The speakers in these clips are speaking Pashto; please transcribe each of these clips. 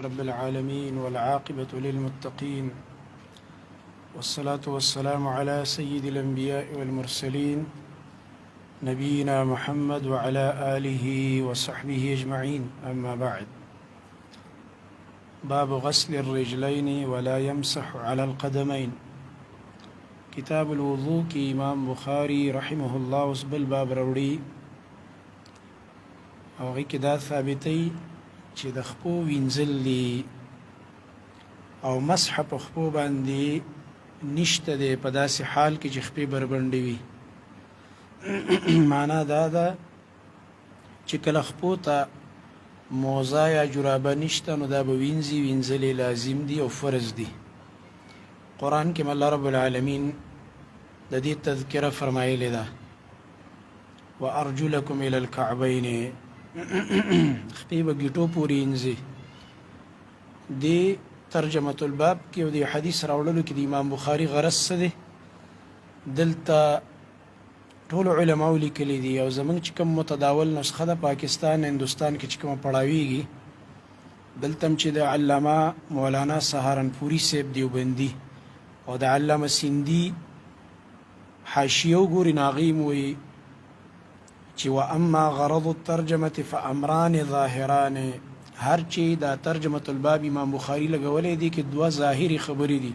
رب العالمين والعاقبة للمتقين والصلاة والسلام على سيد الأنبياء والمرسلين نبينا محمد وعلى آله وصحبه أجمعين. أما بعد، باب غسل الرجلين ولا يمسح على القدمين. کتاب الوضو کی امام بخاری رحمه الله اوس بل باب راوړي او هغې کې دا ثابتوي چې د خپو وینځل دي او مسح په خپو باندې نشته دی په داسې حال کې چې خپې بربنډې وي. معنا دا ده چې کله خپو ته موزه یا جرابه نشته نو دا به وینځل لازم دي او فرض دي. قرآن کې الله رب العالمین د دې تذکره فرمایلی ده وارجلکم الی الکعبین، خپې به ګیټو پورې وینځي. دې ترجمة الباب کې او دې حدیث راوړلو کې د امام بخاري غرض څه دی؟ دلته ټولو علماو لیکلي دي او زمونږ چې کوم متداول نسخه د پاکستان هندوستان کې چې کومه پړاویږي دلته هم چې د علامه مولانا سهارنپوري صاحب دیوبندي او د علامه سیندي حاشیه وګورئ نو هغې م وایي چې واما غرض الترجمة فامران ظاهران. هر چې دا ترجمة الباب امام بخاري لګولی دی کې دوه ظاهري خبرې دي.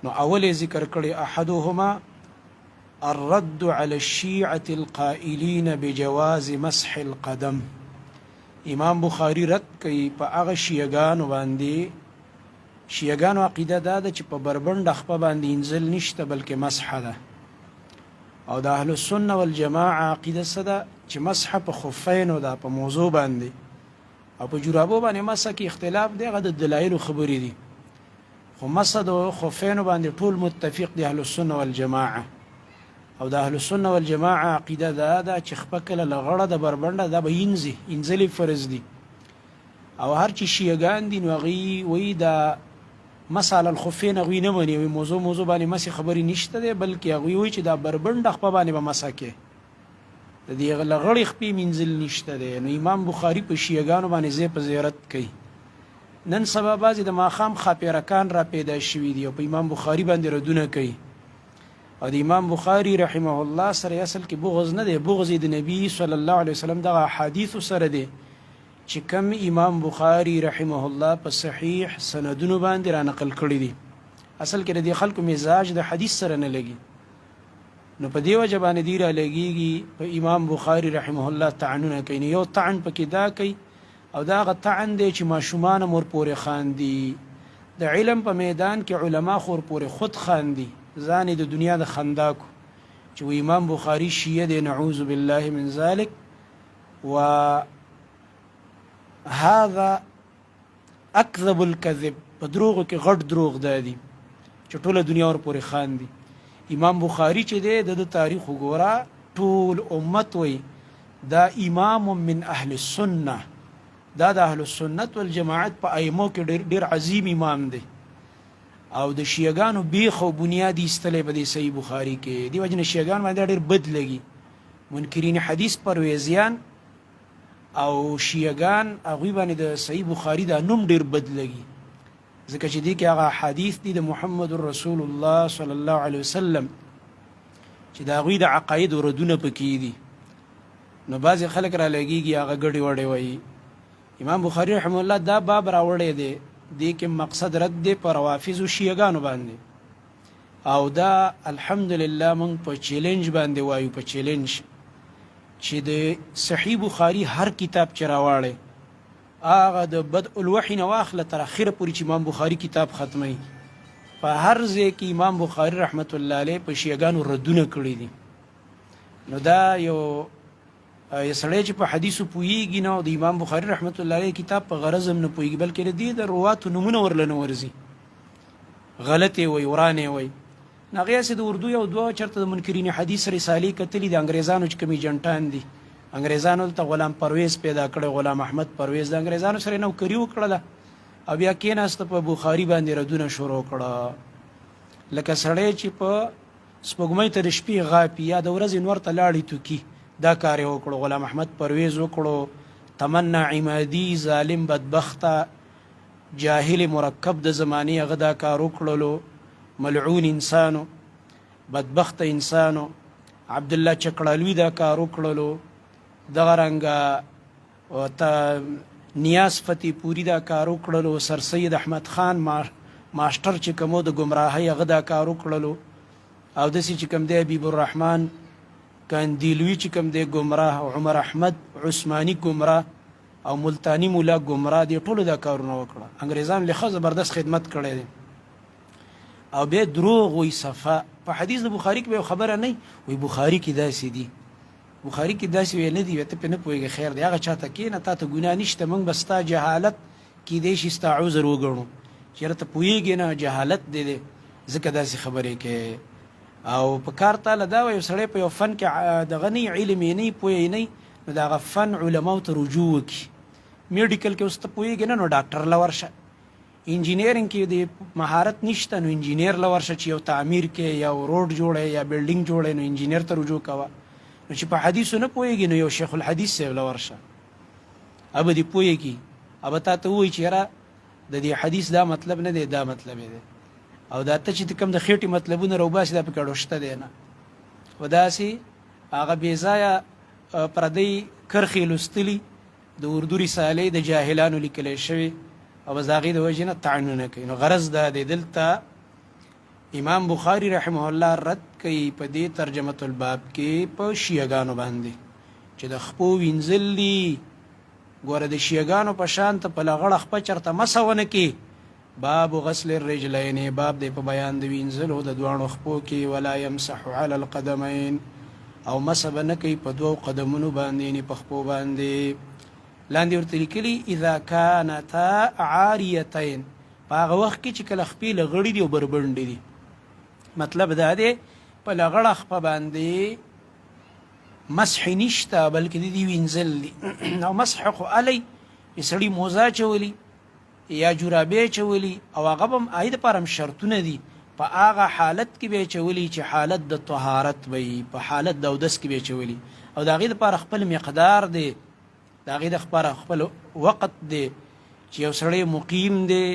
نو اول یې ذکر کړی احدهما الرد على الشيعة القائلين بجواز مسح القدم. امام بخاري رد کوي په هغه شیعګانو باندې. شیعګانو عقیده دا ده چې په بربنډ خپه باندې انزل نشته بلکې مسح ده، او د اهل السنه والجماعه عقیده څه ده چې مسح په خفینو ده، په موضوع باندې، او په جرابو باندې مسح کې اختلاف دی، هغه د دلایلو خبرې دي. خو مسح د خفینو باندې ټول متفق دی اهل السنه والجماعه. او د اهل السنه والجماعه عقیده دا ده چې خپه کله له غړه د بربنډه دا به انزلې فرض دي. او هر چې شیعګان دي نو هغوی وایي دا مسح علی الخفین هغوی نه مني، وایي موضوع باندې مسح خبرې نشته دی، بلکې هغوی وایي چې دا بربنډه خپه باندې به مسح کې د دې له غړې خپې مینځل نشته دی. نو امام بخاري په شیعګانو باندې ځای په ځای رد کوي. نن سبا بعضې د ماښام خاپیرکان را پیدا شوي دي او په امام بخاري باندې ردونه کوي. او د امام بخاري رحمه الله سره اصل کې بغض نه دی، بغض د نبی صلی الله علیه وسلم دغه احادیثو سره دی چې کم امام بخاري رحمه الله په صحیح سندونو باندې را نقل کړي دي. اصل کې د دې خلکو مزاج د حدیث سره نه لګي، نو په دې وجه باندې دی را لګېږي په امام بخاري رحمه الله طعنونه کوي. یو طعن پکې دا کوي او دا هغه طعن دی چې ماشومان مور پورې خاندي. د علم په میدان کې علما خور پورې خود خاندي، ځان د دنیا د خندا کو چې و امام بخاري شیعه دی، نعوذ بالله من ذلك. و هذا اکذب الکذب، په دروغو کې غټ دروغ دا دي چې ټوله دنیا ور پورې خاندي. امام بخاري چې دی د تاریخ وګوره، ټول امت وی دا امام من اهل السنه، دا د اهل السنت والجماعت په ائمو کې ډیر عظیم امام دی. او د شیعګانو بیخ او بنیاد ایستلی په دې صحیح بخاري کې. دې وجه نه شیعګان باندې ډېر بد لګي، منکرین حدیث پرویزیان او شیعګان هغوی باندې د صحیح بخاري دا نوم ډېر بد لګي، ځکه چې دې کې هغه حدیث دي د محمد رسول الله صلی الله علیه وسلم چې د هغوی د عقایدو ردونه پکې دي. نو بعضې خلک را لګېږي هغه ګډې وډې وایي. امام بخاري رحمه الله دا باب راوړی دی، دې کې مقصد رد دی په روافظو شیعګانو باندې. او دا الحمدلله موږ په چیلنج باندې وایو، په چیلنج چې د صحیح بخاري هر کتاب چې راواړی هغه د بدء الوحی نه واخله تر اخره پورې چې امام بخاري کتاب ختموي، په هر ځای کې امام بخاري رحمت الله علیه په شیعګانو ردونه کړي دي. نو دا یو سړی چې په حدیثو پوهیږي نو د امام بخاري رحمت الله علیه کتاب په غرض هم نه پوهیږي، بلکې د دې د رواتو نومونه ورله نه ورځي، غلطې وایي، ورانې وایي. هغې هسې د اردو یو دوه چېرته د منکرین حدیث رسالې کتلي د انګریزانو چې کوم ایجنټان دي، انګریزانو دلته غلام پرویز پیدا کړی، غلام احمد پرویز، د انګریزانو سره یې نوکري وکړله او بیا کېناسته په بخاري باندې ردونه شروع کړه. لکه سړی چې په سپوږمۍ ته د شپې غاپي یا د ورځې نور ته لاړې توکي، دا کار یې وکړو. غلام احمد پرویز وکړو، تمنا عمادي ظالم بدبخته جاهل مرکب د زمانې هغه دا کار وکړلو، ملعون انسانو، بدبخت انسانو، عبدالله چکړالوي دا کار وکړلو، دغه رنګه نیاز فتح پوری دا کار وکړلو، سر سید احمد خان ماشټر چې کومو د ګمراهۍ هغه دا کار وکړلو، او داسې چې کوم دی حبیب الرحمن کاندیلوي چې کوم دی ګمراه، او عمر احمد عثماني ګمراه، او ملتانی مولا ګمراه، دی ټولو دا کارونه وکړه. انګریزان له ښه زبردست خدمت کړی دی. او بیا دروغ وایي صفا. په حدیث د بخاري کې به خبره نه وي بخاري کې داسې دي، بخاري کې داسې وی نه دي، ته پې نه پوهېږې، خیر دی هغه چاته کښېنه، تا ته ګناه نشته، موږ به ستا جهالت کیدای شي ستا عذر وګڼو، چېرې ته پوهېږې نه جهالت دی دی ځکه داسې خبرې کوې. او په کار تاله دا وایي سړی په یو فن کې دغه نه علم یې نه پوهې نه، نو د هغه فن علماو ته رجوع وکړي. میډیکل کې اوس ته پوهېږې نه، نو ډاکټر له ورشه. انجینیرینګ کې د مهارت نشته، نو انجینیر له ورشه، چې یو تعمیر کې یا روډ جوړی یا بلډینګ جوړی، نو انجینیر ته رجوع کوه. نو چې په حدیثو نه پوهېږي، نو یو شیخ الحدیث صاحب له ورشه، ابه دې پوهېږي، ابه تا ته ووایي چې یاره د دې حدیث دا مطلب نه دی، دا مطلب دی، او دا ته چې کوم د خېټې مطلبونه راوباسي دا پکې ډوشته دی نه. خو داسې هغه بې ځایه پردی کرښې لوستلي د اردو رسالې د جاهلانو لیکلی شوي، او بس د هغې د وجې نه طعنونه کوي. نو غرض دا دی دلته امام بخاری رحمه الله رد کوي په دې ترجمة الباب کې په شیعګانو باندې چې د خپو وینځل دي. ګوره د شیعګانو په شان ته په لغړه خپه چرته مسه ونه کې. باب غسل الرجلین، باب دی په بیان د وینځلو د دواړو خپو کې. ولا یمسح علی القدمین، او مسه به نه کوي په دوو قدمونو باندې، یعنې په خپو باندې. لاندې ورته لیکلي اذا کانتا عاریتین، په هغه وخت کې چې کله خپې لغړې دي او بربنډې دي. مطلب دا دی په لغړه خپه باندې مسح نشته، بلکې د دې وینځل دي. او مسح خو الی سړي موزه چولی یا جورابې چولی، او هغه به هم هغې دپاره هم شرطونه دي. په هغه حالت کې به یې چولی چې حالت د طهارت به وي، په حالت د اودس کې به یې چولی، او د هغې دپاره خپل مقدار دی، د هغې دپاره خپل وقت دی. چې یو سړی مقیم دی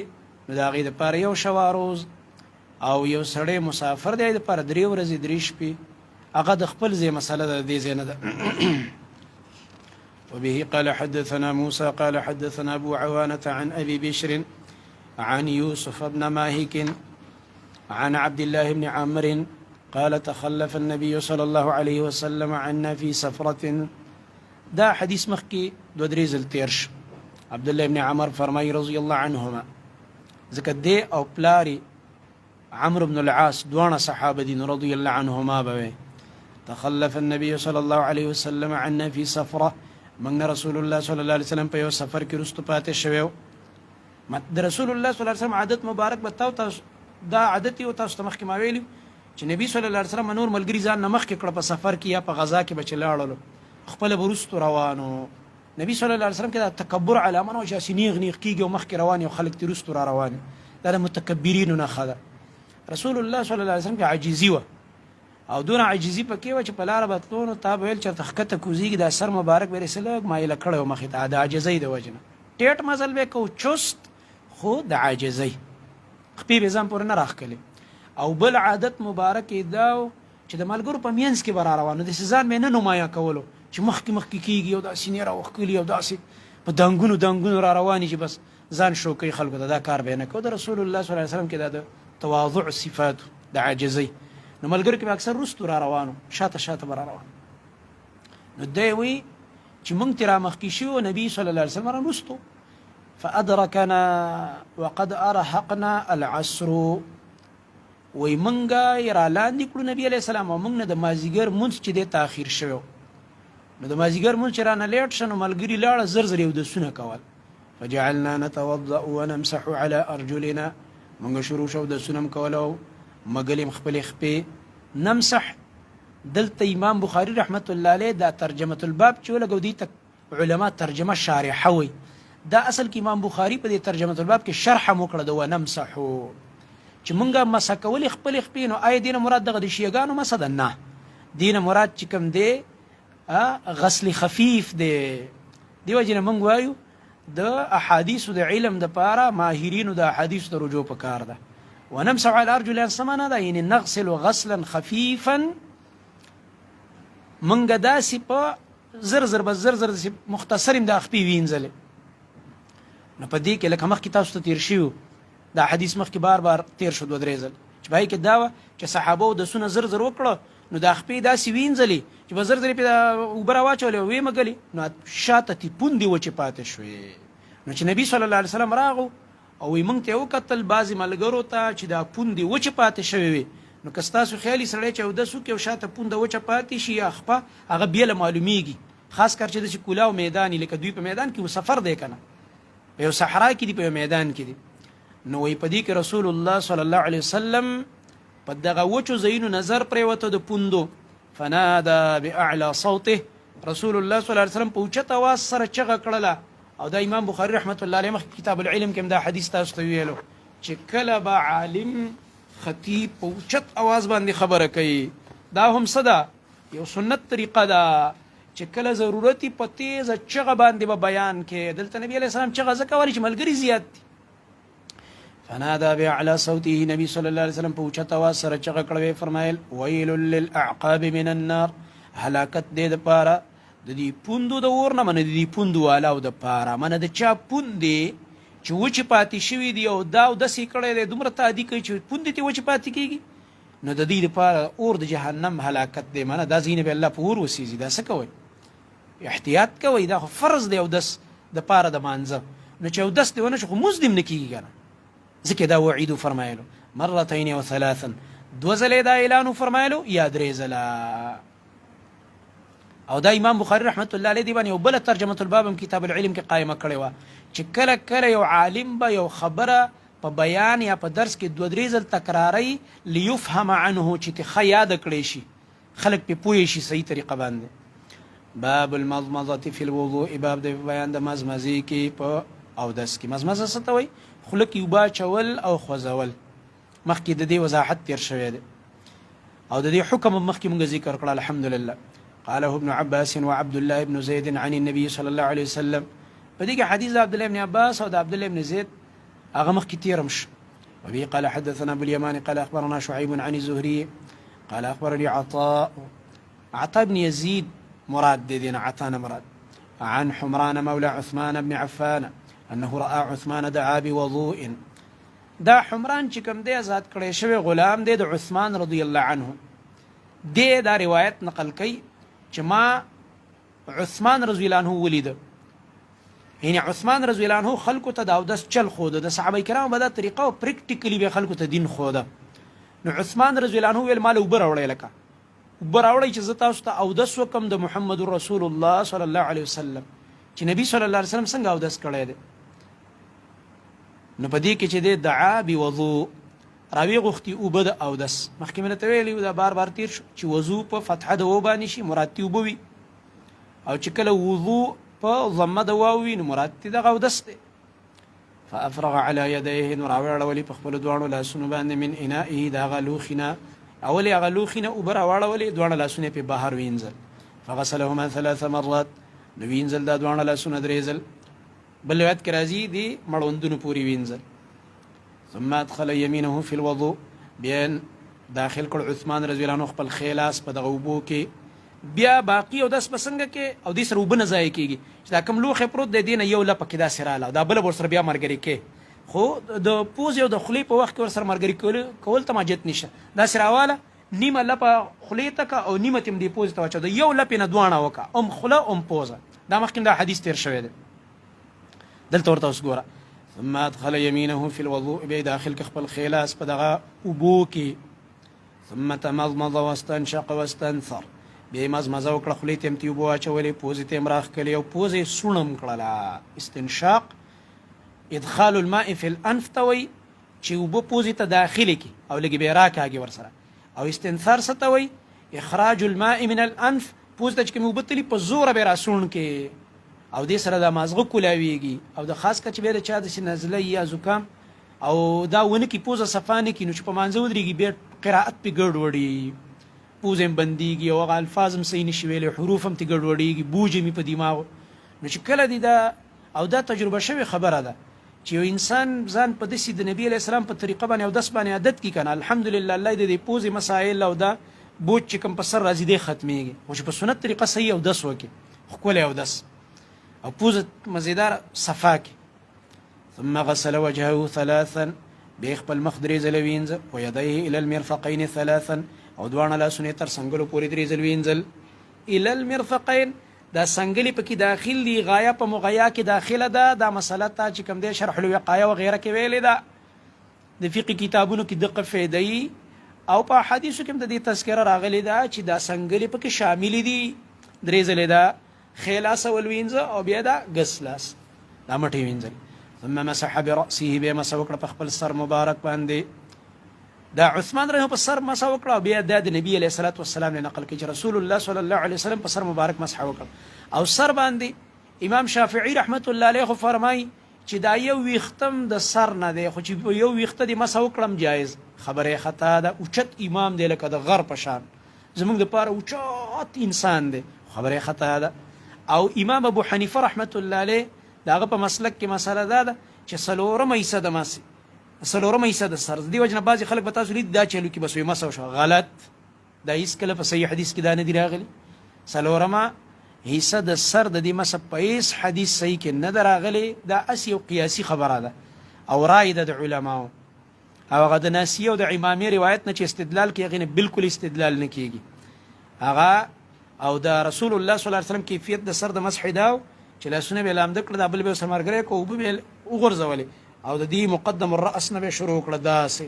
نو د هغې دپاره یو شوه روز، او یو سړی مسافر دی دپاره 3 ورځې 3 شپې. هغه د خپل ځای مسله ده، د دې ځای نه ده. وبه قال حدثنا موسى قال حدثنا أبو عوانة عن أبي بشر عن يوسف بن ماهك عن عبد الله بن عمرو قال تخلف النبي صلى الله عليه وسلم عنا في سفرة. دا حديث مخكي دو دريز التيرش. عبد الله بن عمر فرمي رضي الله عنهما ذكر دي او بلاري عمرو بن العاص دوانا صحابة دين رضي الله عنهما بوي. تخلف النبي صلى الله عليه وسلم عنا في سفرة، من رسول الله صلى الله عليه وسلم په یو سفر کې رستو پاتې شوی. د رسول الله صلی الله علیه وسلم عادت مبارک بتاو تاسو، دا عادت یو تاسو ته مخکې ما ویلي چې نبی صلی الله علیه وسلم نور ملګري ځان نه مخکې کړه په سفر کې یا په غزا کې به چې لاړلو، خپله به وروستو روانو. نبی صلی الله علیه وسلم کې دا تکبر علامه نه وه چې هسې نیغ نیغ کېږي او مخکې روان او خلک ترې وروستو را روان، دا د متکبرینو نښه ده. رسول الله صلی الله علیه وسلم کې عاجزي وه، او دونه عاجزي پکې وه چې په لاره به تلو نو تا به ویل چېرته ښکته کوزېږي دا سر مبارک به یې لږ مایله کړی و مخې ته، د عاجزۍ د وجې نه. ټیټ مزل به یې کو چست، خو د عاجزۍ خپې به ځان پورې نه راښکلې. او بل عادت مبارک یې دا و چې د ملګرو په منځ کې به را روان، داسې ځان به یې نه نمایه کولو چې مخکې مخکې کېږي او داسې نه راوښکلي او داسې په دنګونو دنګونو را روانې چې بس ځان شو کوي خلکو ته، دا کار به یې نه کوو. د رسول الله صلی الله علیه وسلم کې دا د تواضع صفاتو د عاجزۍ. نو ملګرو کې به اکثر وروستو را روانو، شاته شاته به را روان. نو دی وایي چې موږ ترې را مخکې شوي نبي صلی الله علیه وسلم را وروستو. فأدرکنا وقد ارهقنا العصر، وایي موږ یې را لاندې کړو نبي علیه السلام، او موږ نه د مازدیګر مونځ چې دی تاخیر شوی. نو د مازدیګر مونځ چې رانه لیټ شه نو ملګري لاړه زر زر یې اودسونه کول. فجعلنا نتوضأ ونمسح على أرجلنا، موږ شروع شو اودسونه م کول او مګلې م خپلې خپې نمسح. دلته امام بخاري رحمت الله علیه دا ترجمة الباب چې ولګو دي علما ترجمه شارحه وي. دا اصل کې امام بخاري په دې ترجمة الباب کې شرح هم وکړه د ونمسحو چې مونږه مسح کولې خپلې خپې. نو آیا دینه مراد دغه د شیعګانو مسح ده؟ نه، دینه مراد چې کوم دی غسل خفیف دی. دی وجې نه مونږ وایو د احادیثو د علم د پاره ماهرینو د احادیثو د رجوع په کار ده. ونمسح على الارجل سمانه ده یعنی نغسل غسلا خفیفا منګه داسې په زر زر بس زر زر مختصر د اخپی وینځلې. نو په دې کې لکه مخکې تاسو ته تیر شیو دا حدیث مخکې بار بار تیر شو 2 درې ځل چې پای کې دا وه چې صحابو د سونه زر زر وکړه نو د خپې داسې وینځلې چې په زر زر پې اوبه راواچولې ویې مږلې نو شاته تپوندې وچې پاتې شوې. نو چې نبي صلی الله علیه وسلم راغو او وی موږ ته یې وکتل بعضې ملګرو ته چې دا پوندې وچې پاتې شوې وي نو که ستاسو خیالي سړی چې اودس وکړي او شاته پونده وچه پاتې شي یا خپه هغه بیله معلومیږي خاص کر چې داسې کولاو میدان لکه دوی په میدان کې سفر دی که نه په یو صحرا کې دي په یو میدان کې دي نو وی په دې کې رسول الله صلی الله علیه وسلم په دغه وچو ځایونو نظر پرېوته د پوندو فنادا باعلى صوته رسول الله صلی الله علیه وسلم په اوچت اواز سره چغه کړله او دا امام بخاری رحمت الله علیه مخکې کتاب العلم کې هم دا حدیث تاسو ته ویلو چې کله به عالم خطیب په اوچت اواز باندې خبره کوي دا هم څه ده یو سنت طریقه ده چې کله ضرورتي په تیزه چغه باندې به بیان کې دلته نبی علیه السلام چغه ځکه ویلې چې ملګري زیات دي. فنادا باعلى صوته نبی صلی الله علیه وسلم په اوچت اواز سره چغه کړه فرمایل ویل للاعقاب من النار هلاکت دې دپاره د دې پوندو د اور نه منه د دې پوندو والاو دپاره منه د چا پوندې چې وچې پاتې شوي دي او دا اودسې کړی دی دومره تعدي کوي چې پوندې ترې وچې پاتې کېږي نو د دې دپاره اور د جهنم هلاکت دی منه دا ځینې به الله په اور وسیزي دا څه کوئ احتیاط کوئ دا خو فرض دی اودس دپاره د مانځه نو چې اودس دې ونه شو خو مونځ دې هم نه کېږي که نه ځکه دا وعیدو فرمایلو مرتین او ثلاثا 2 ځلې دا اعلانو فرمایلو یا 3 ځله او دا امام بخاری رحمت الله علیه دی باندې یو بله ترجمه الباب هم کتاب العلم کې قایمه کړې وه چې کله کله یو عالم به یو خبره په بیان یا په درس کې 2-3 ځل تکراری لیفهم عنه چې ته ښه یاده کړی شي خلک پې پوه شي صحیح طریقه باندې. باب المضمضه فی الوضوء باب د بیان د مزمزې کې په اودس کې مزمزه څه ته وایي خوله کې اوبه اچول او خوځول مخکې د دې وضاحت تیر شوی دی او د دې حکم مخکې موږ ذکر کړه الحمدلله. قاله ابن عباس وعبد الله بن زيد عن النبي صلى الله عليه وسلم په دې کې حدیث د عبد الله بن عباس او د عبد الله بن زید هغه مخکې تیرم شو. وبه قال حدثنا ابو اليمان قال اخبرنا شعيب عن الزهري قال اخبرني عطاء بن يزيد مراد دين عطانا مراد عن حمران مولى عثمان بن عفان انه راى عثمان دعا بوضوء دا حمران چې کوم دی آزاد کړی شوی غلام دی د عثمان رضی الله عنه دی دا روایت نقل کوي چې ما عثمان رضی الله عنه ولید یعنی عثمان رضی الله عنه خلکو ته د اودس چل خوده د صحابه کرامو په دا طریقه او پریکټیکلی به خلکو ته دین خوده نو عثمان رضی الله عنه ویل مال اوبه راوړی لکه اوبه راوړی چې زه تاسو ته اودس وکم د محمد رسول الله صلی الله علیه وسلم چې نبی صلی الله علیه وسلم څنګه اودس کړی دی نو په دې کې چې دی دعا بوضوء راوی غوښتي اوبه د اودس مخکې مې درته ویلي دا بار بار تیر شو چې وضو په فتحه د و باندې شي مراد تې اوبه وي او چې کله وضو په ضمه د واو وي نو مراد تې دغه اودس دی. فافرغ على يديه نو راوړولې په خپلو دواړو لاسونو باندې من انائه د هغه لوښي نه اولې هغه لوښي نه اوبه راواړولې دواړه لاسونه یې پې بهر وینځل فغسلهما 3 مرات نو وینځل دا دواړه لاسونه 3 ځل بل روایت کې راځي دي مړوندونو پورې وینځل. ثم ادخل يمينه في الوضوء بیا داخل کړ عثمان رضی الله عنه خپل خیلاس په دغه اوبو کې بیا باقي اودس په څنګه کې او دې سره اوبه نه ضایع کېږي چې دا کوم لوښی پروت دی دې نه یو لپه کې داسې راله دا بله به ورسره بیا ملګري کې خو د پوزې او د خولې په وخت کې ورسره ملګري کول ته ماجت نشته داسې راواله نیمه لپه خولې ته که او نیمه تیم دې پوزې ته واچوه د یو لپې نه دواړه وکړه ام خوله ام پوزه دا مخکې دا حدیث تیر شوی دی دلته ورته اوس ګوره. ثم ادخل يمينه في الوضوء بیا داخل کې خپل خیلاس په دغه اوبو کې ثم تمضمض واستنشق واستنثر بیا یې مزمزه وکړه خولې ته یې هم اوبه واچولې پوزې ته یې هم راښکلې او پوزه یې سوڼم کړله. استنشاق ادخال الماء في الانف ته وایي چې اوبه پوزې ته داخلې کړي او لږې بیا راکاږي ورسره او استنثار څه ته وایي اخراج الماء من الانف پوزې ته چې کومې اوبه تلي په زوره بیا راسوڼ کې او دې سره د مازغه کولاویږي او د خاص کچ بیا د چا داسې نزله یا زکام او دا ونه کې پوزه صفا نه کړي نو چې په مانځه ودرېږي بیا قرائت پې ګډوډي پوزه هم بندېږي او هغه الفاظ هم صحیح نشي ویلی حروف هم ترې ګډوډېږي بوج هم په دماغ نو چې کله دې دا او دا تجربه شوی خبره ده چې یو انسان ځان په داسې د نبی علیه السلام په طریقه باندې اودس باندې عادت کړي کنه الحمدلله الله دې د پوزې مسایل او دا بوج چې کوم په سر راځي دی ختمیږي خو چې په سنت طریقه صحیح اودس وکړي ښکلی اودس او پوزه مزیدار صفا کړي ثم غسل وجهه ثلاثا بیا خپل مخ درې ځله وینځه ویدیه الى المرفقین ثلاثا او دواړه لاسونه تر څنګلو پورې درې ځله وینځل الى المرفقین دا څنګلې پکې داخل دي غایه په مغیا کې داخله ده دا مسله ته چې کوم دی شرح الوقایه وغیره کې ویلې ده د فقه کتابونو کې دقه فایدې او په حدیثو کې د دې تذکره راغلی ده چې دا څنګلې پکې شامل دي درې ځله ده خلاص ولوینځه او بیا دا غسلاس دا مټې وینځل ثم مسح برأسه بما سوکړه په خپل سر مبارک باندې دا عثمان رحمه په سر مسح وکړه او بیا د نبی علیه الصلاۃ والسلام نه نقل کړي رسول الله صلی الله علیه وسلم په سر مبارک مسح وکړه او سر باندې امام شافعی رحمت الله علیه فرمای چې دا یو ویختم د سر نه دی خو چې یو ویخته د مسح وکړم جایز خبره خطا ده اوچت امام دی لکه د غر په شان زمونږ د پاره اوچت انسان دی خبره خطا ده او امام ابو حنیفه رحمت الله علیه داغه په مسلک کې مسله ده چې سلورم ایسه د مسی سلورم ایسه د سر دی وجنه بعضی خلک به تاسو لید دا چلو کې بس وي مسو شو غلط دا هیڅ کله په صحیح حدیث کې دا نه دی راغلی سلورم ایسه د سر د دې مس په هیڅ حدیث صحیح کې نه راغلی دا اسی او قیاسی خبره ده او رای د علماء او هغه د ناسی او د امامي روایت نه چې استدلال کوي غنه بالکل استدلال نه کیږي هغه او د رسول الله صلی الله علیه وسلم کیفیت د سر د مسح دا چې لاسونه به لامد کړ د بل به سمرګره کو به وګرځولې او د دې مقدم الراس نه به شروع کړ داسې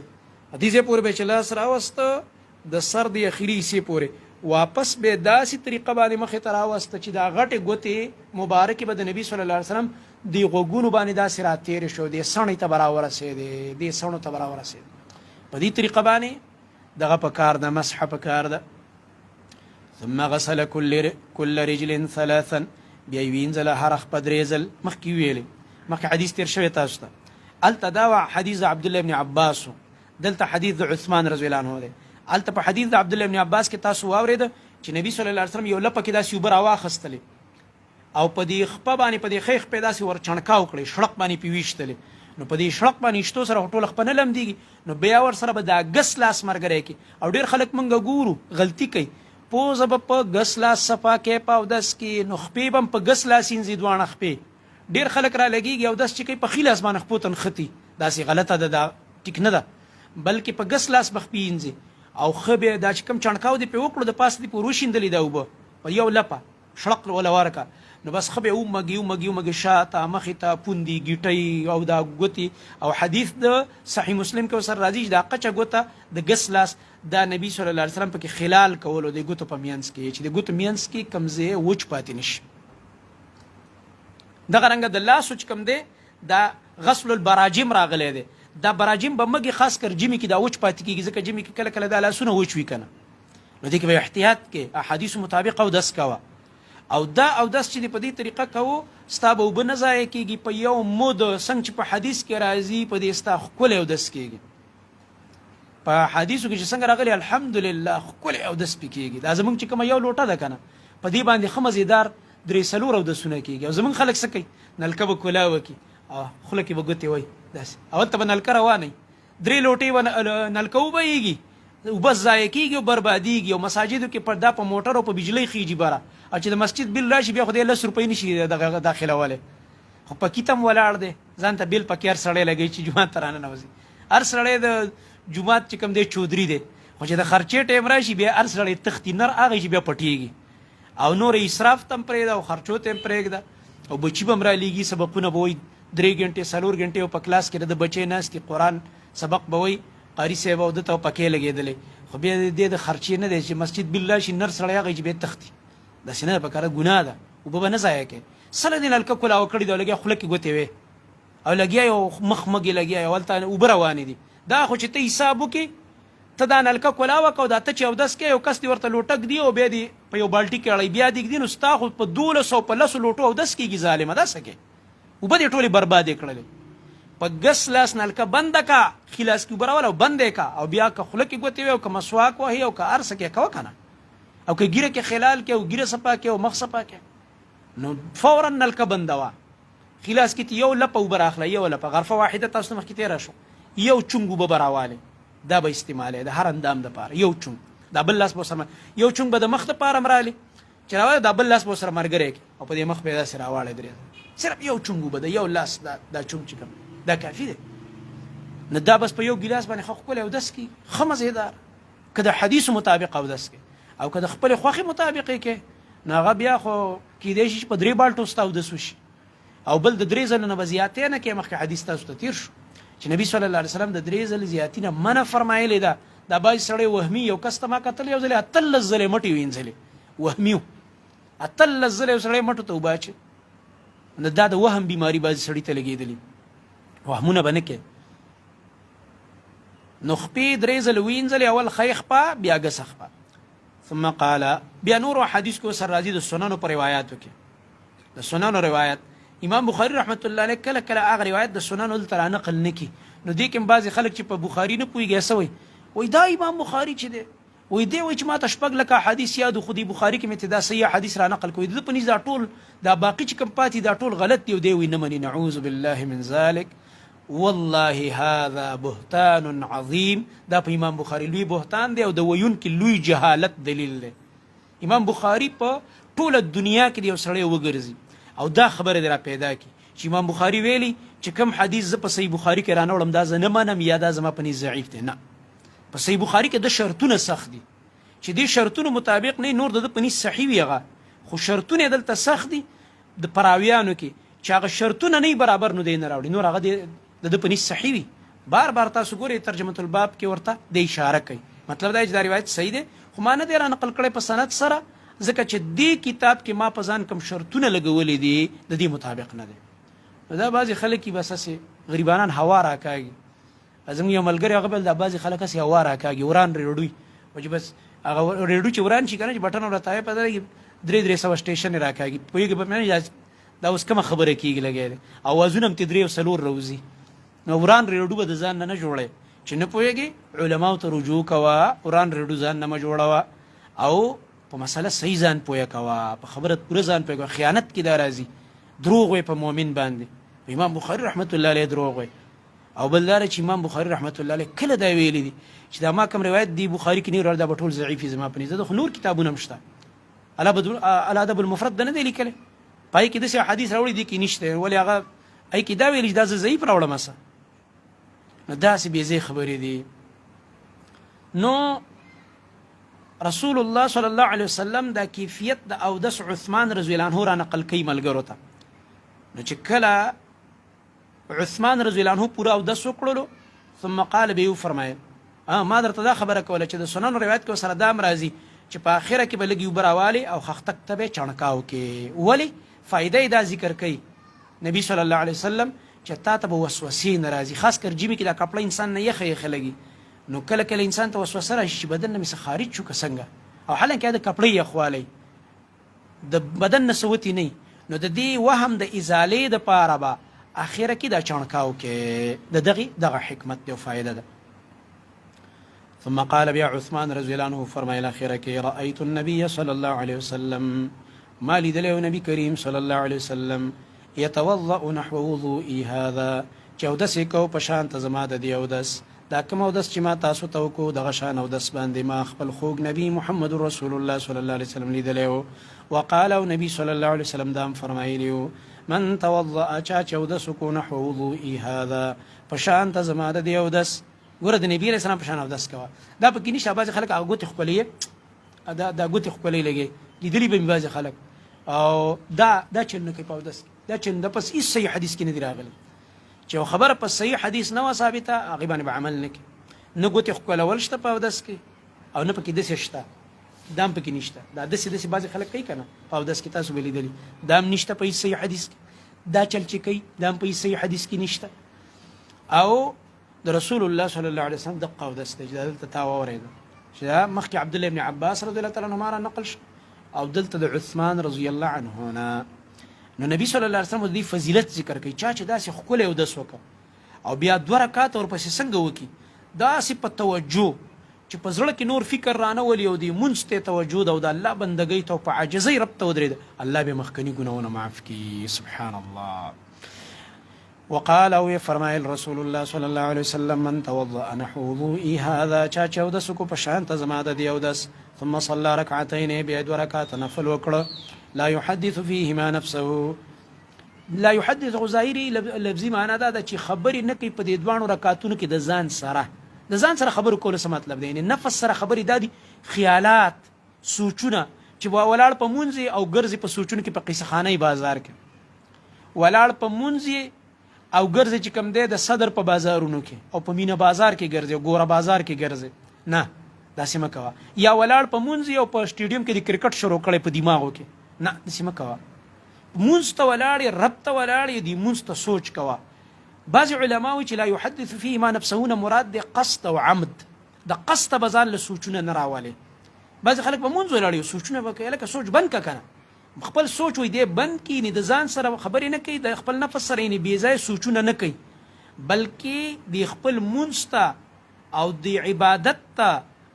حدیث پورې به چې لاس راوسته د سر د اخیری سي پورې واپس به داسې طریقه باندې مخې ته راوسته چې دا غټه ګوتې مبارکه به د نبی صلی الله علیه وسلم دی غوګونو باندې داسې راتیر شو دی سڼې ته براور رسېدې دی سڼو ته براور رسېدې په دې طریقه باندې دغه په کار د مسح په کار ده ثم غسل كل رجل ثلاثا بیا وینځل هر خ پدریزل مخکې ویلې مخکې حدیث تیر شوی تاسو ته التداوع حدیث عبد الله ابن عباس دلته حدیث عثمان رضی الله عنه ده الته په حدیث عبد الله ابن عباس کې تاسو واورید چې نبی صلی الله علیه وسلم یو لپه کې داسې وبر واخستلې او په دې خپه باندې په دې خیخ په داسې ور چڼکاو کړې شړق باندې پیويشتلې نو په دې شړق باندې شتو سره ټول خپنه لم دیږي نو بیا ور سره به دا غس لاس مرګره کې او ډیر خلک مونږ ګورو غلطي کوي پوزه په غس لاس صفا کې پاو داس کې نو خپې بم په غس لاس انځي دوانه خپې ډیر خلک را لګيږي او داس چې کوي په خلاص باندې خپوتن ختی داسې غلطه ده ټیک نه ده بلکې په غس لاس بخپې انځي او خبه دا چې کم چڼکاو دی په وکړو د پاس دی په روشیندلې دا وب په یو لپه شړق ولا ورکا نو بس خبه او مګي شاته مخې ته پوندي گیټي او دا ګوتی او حدیث د صحیح مسلم کې سر راځي دا قچه ګوته د غسلاس دا نبی صلی الله علیه وسلم پکې خلال کولو د ګوتو په مینس کې چې د ګوتو مینس کې کمزه وچ پاتې نشي دا رنګ د لاس وچ کم دی دا غسل البراجم راغلی دی دا براجم به مګي خاص کر جمی کې دا وچ پاتې کیږي ځکه جمی کې کله کله دا لاسونه وچ وی کنه نو دې کې به احتیاط کې احادیث مطابق او داس کوا او داس چې په دې طریقه کوو ستابه وبنځای کېږي په یو مود څنګه چې په حدیث کې راځي په دې ستا خپل او داس کېږي په حدیثو کې چې څنګه راغلي الحمدلله خپل او داس پکېږي دا زمونږ چې کوم یو لوټه ده کنه په دې باندې خمزیدار درې سلور او دسونه کېږي او زمونږ خلک سکی نلکه کلاوه کی خله کې وګتی وای داس اول ته نلکه روانه درې لوټي نلکه وبېږي وبس ځای کېږي او برباديږي او مساجدو کې پردا په موټر او په بجلی خيږي بره او چې د مسجد بل راشي بیا خو د 10 روپۍ نشي داخله واله خو په کیتم ولاړ دی ځان ته بل پکې هر سړی لګي چې جمعه ترانه نوځي هر سړی د جمعه چې کوم دی چودري دی خو چې د خرچې ټیم راشي بیا هر سړی تختی نر هغه چې بیا پټيږي او نور اسراف تم پرې دا او خرچو تم پرې دا او بچي بم را لېږي سبقونه به 3 غنټه 4 غنټه په کلاس کې د بچي ناس کې قران سبق به وي قاری صاحب او د ته پکې لګېدلې خو بیا د خرچې نه دی چې مسجد بالله شي نر سړی هغه چې به تختی دا سینه په کار ګناه ده او به نه ځای کې سره دې نلکه کولا وکړي دا لګي خلک ګوتې وي او لګي یو مخمګي لګي ولته وبروان دي دا خو چې ته حساب وکي ته دا نلکه کولا وکاو دا ته چې او داس کې یو کس دی ورته لوټک دی او بیا دی په یو بالټي کې اړای بیا دی نو ستا خو په 1200 په لاسو لوټو او داس کېږي ظالم دا سکه او به دې ټولي برباد کړل په غس لاس نلکه بند کا خلاص کی برول او بند کا او بیا که خلک ګوتې او که مسواک وهي او که ارس کې کو کنه او که ګیره کې خلال کې او ګیره صفا کې او مخ صفا کې نو فورا نلکه بندوا خلاص کې یو لپه اوبه راخله، یو لپه غرفه واحده تاسو ته مخکې تېره شو، یو چونګ اوبه به راوالی، دا به استعمالوي د هر اندام دپاره. یو چونګ دا بل لاس به ورسره یو چونګ به د مخ دپاره هم رالي چې راوالی، دا بل لاس به ورسره ملګری کړي او په دې مخ به یې داسې راواړی درې، صرف یو چونګ اوبه د یو لاس دا چونګ چې کوم دا کافي دی. نو دا بس په یو ګیلاس باندې ښه ښکلی اودس کړي، ښه مزېدار، که د حدیثو مطابق اودس کړي او که د خپلې خوښې مطابق یې کړي نو هغه بیا خو کیدای شي چې په 3 بالټو ستا اودس وشي او بل د 3 ځله نه به زیاتې نه کوې. مخکې حدیث تاسو ته تېر شو چې نبي صلی الله علیه وسلم د 3 ځلې زیاتي نه منع فرمایلې ده. دا بعضې سړی وهمي یو کس ته ما کتل یو ځلې 18 ځلې مټې وینځلې، وهمي و 18 ځلې یو سړی مټو ته اوبه اچوي. نو دا د وهم بیماري بعضې سړي ته لګېدلي، وهمونه به نه کوې. نو خپې 3 ځله وینځلې، اول ښی خپه بیا ګسه خپه. ثم قال بیا نورو حدیث کو سر راځي د سننو په روایاتو کې. د سننو روایت امام بخاری رحمت الله علیه کله کله هغه روایت د سننو دلته رانقل نه کي. نو دې کې هم بعضې خلک چې په بخاري نه پوهېږي څه وایي دا امام بخاري چې دی وایي دی وایي چې ما ته 6 لکه حدیث یاد خو دې بخاري کې مې ته دا صحیح حدیث رانقل کوي، د په نظر دا ټول دا باقي چې کوم پاتې دا ټول غلط دی. دی وایي نه مني، نعوذ بالله من ذلک، والله هذا بهتان عظیم. دا په امام بخاری لوی بهتان دی او د ویونکي لوی جهالت دلیل دی. امام بخاری په ټوله دنیا کې یو سړی وګرځي او دا خبره دی را پیدا کی چې امام بخاری ویلي چې کوم حدیث زه په صحیح بخاری کې رانوړم دا زه نه منم یا دا زما په نظر ضعیف دی. نه، په صحیح بخاری کې د شرطونه سخت دي چې دې شرطونو مطابق نه نور د په نظر صحیح وي هغه، خو شرطونه دلته سخت دي د پراویانو کې چې هغه شرطونه نه برابر نو دی نه راوړي، نور هغه د په نظر صحیح وي. بار بار تاسو ګورئ ترجمه الباب کې ورته د اشاره کوي، مطلب دا چې دا روایت صحیح دی خو ما نه دی را نقل کړی په سند سره، ځکه چې دې کتاب کې ما په ځان کوم شرطونه لګولې دي د دې مطابق نه دی. نو دا بعضې خلک یې بس هسې غریبانان هوا راکاږي. زموږ یو ملګری هغه بل دا بعضې خلک هسې هوا راکاږي، وران ریډوي چې بس هغه ریډو چې وران شي که نه چې بټن ورته په دغه 300 سټیشن یې راکاږي. پوهېږي په معنی دا اوس کومه خبره کېږي لګی دی، اوازونه هم ترې 3 او 4 روځي. نو وران ریډو به د ځان نه جوړی چې نه پوهېږي علماو ته رجوع کوه، وران ریډو ځان نه مه جوړوه او په مسله صحیح ځان پوهه کوه، په خبره پوره ځان پوهه کوه. خیانت کې دا راځي، دروغ وی په مؤمن باندې. امام بخاری رحمت الله علیه دروغ وی. او بل دا چې امام بخاری رحمت الله علیه کله دا ویلی دي چې دا ما کوم روایت دی بخاری کې نه دا به ټول ضعیف زما په نظر، خو نور کتابونه هم شته. الادب المفرد ده نه دی لیکلی، پای کې داسې حدیث راوړي دي کې نشته، ولې هغه ای کې دا ویلي چې دا زه ضعیف راوړم څه. نو داسې بې ځای خبرې دي. نو رسول الله صلی الله علیه وسلم دا کیفیت د اودس عثمان رضی الله عنه را نقل کوي ملګرو ته. نو چې کله عثمان رضی الله عنه پوره اودس وکړلو ثم قال به یې وفرمایل ما درته دا خبره کوله چې د سنن روایت کې سره دا هم راځي چې په آخره کې به لږ اوبه راوالي او خښتک ته به یې چڼکاو کې. ولې فایده یې دا ذکر کوي نبی صلی الله علیه وسلم چې تا ته به وسوسې نه راځي، خاص کر ژمي کې دا کپړه انسان نه یخه یخه لګي. نو کله کله انسان ته وسوسه راشي چې بدن نه مې څه خارج شو که څنګه، او حالانکه د کپړې یخوالی د بدن نه څه وتې نه، نو د دې وهم د ازالې دپاره به اخره کې دا چڼکاو کې د دغه حکمت دی او فایده ده. ثم قال بیا عثمان رضی الله عنه فرمایل اخره کې رأیت النبي صلی الله علیه وسلم ما لیدلی نبی کریم صلی الله علیه وسلم یتوضأ نحو وضوئي هذا چې اودس یې کو په شان ته زما د دې اودس، دا کوم اودس چې ما تاسو ته وکړو دغه شان اودس باندې ما خپل خوږ نبی محمد رسول الله صلی الله علیه وسلم لیدلی و. وقال او نبی صلی الله علیه وسلم دا هم فرمایلی و من توضأ چا چې اودس وکړو نحو وضوئي هذا په شان ته زما د دې اودس. ګوره د نبي علیه السلام په شان اودس کوه، دا پکې نشته. بعضې خلک هغه ګوتې ښکلوي، دا ګوتې ښکلوي لګي، لیدلي به مې بعضې خلک او دا چل نه کوي په اودس کې، دا چل د پس هېڅ صحیح حدیث کې نه دي راغلی چې یو خبره په صحیح حدیث نه وه ثابته هغې باندې به عمل نه کړي. نه ګوتې ښکلول شته په اودس کې او نه پکې داسې شته، دا هم پکې نشته. دا داسې بعضې خلک کوي که نه په اودس کې، تاسو به لیدلي، دا هم نشته په هېڅ صحیح حدیث کې. دا چل چې کوي دا هم په هېڅ صحیح حدیث کې نشته. او د رسول الله صلی الله علیه وسلم دقه اودس دی چې دا دلته تا واورېده چې دا مخکې عبدالله ابن عباس رضی الله تعالی عنهما را نقل شو او دلته د عثمان رضی الله عنه نه. نو نبی صلی الله علیه وسلم د دې فضیلت ذکر کوي، چا چې داسې ښکلی اودس وکړه او بیا 2 رکعاته ورپسې څنګه وکړي، داسې په توجه چې په زړه کې نور فکر رانه ولي او دې مونځ ته توجه ده او د الله بندګۍ ته او په عاجزۍ رب ته ودرېده، الله به مخکني ګناهونه معاف کړي. سبحان الله. وقال او فرمایل رسول الله صلی الله علیه وسلم من توضأ نحو وضوئي هذا چا چودس کو په شان ته زما د دیودس ثم صلى ركعتين بيد ورکعت نفل وکړه لا يحدث فيهما نفسه لا يحدث غزائري لفظي معنا دا چې خبرې نه کوي په دې دوانو رکعاتونو کې د ځان سره خبرو کول څه مطلب دی یعنی نفس سره خبرې دادي خیالات سوچونه چې ولاړ په مونځي او ګرځي په سوچونو کې په قصه خانه بازار کې ولاړ په مونځي او ګرځي چې کم دی د صدر په بازارونو کې او په مینه بازار کې ګرځي او ګوره بازار کې ګرځي نه داسې مه کوه یا ولاړ په مونځي او په سټیډیم کې د کرکټ شروع کړی په دماغو کې نه داسې مه کوه مونځ ته ولاړې رب ته ولاړې دې مونځ ته سوچ کوه بعض علما وایي چې لا يحدث فيه ما نفسه مراد دی قصد او عمد د قصد به ځان له سوچونه نه راولي بعض خلک په مونځ ولاړې سوچونه به کوي لکه سوچ بند که کنه خپل سوچ وي دی بند کی نه د ځان سره خبرې نه کوي د خپل نفس سره نه بې ځای سوچونه نه کوي بلکې د خپل مونځ ته او د عبادت ته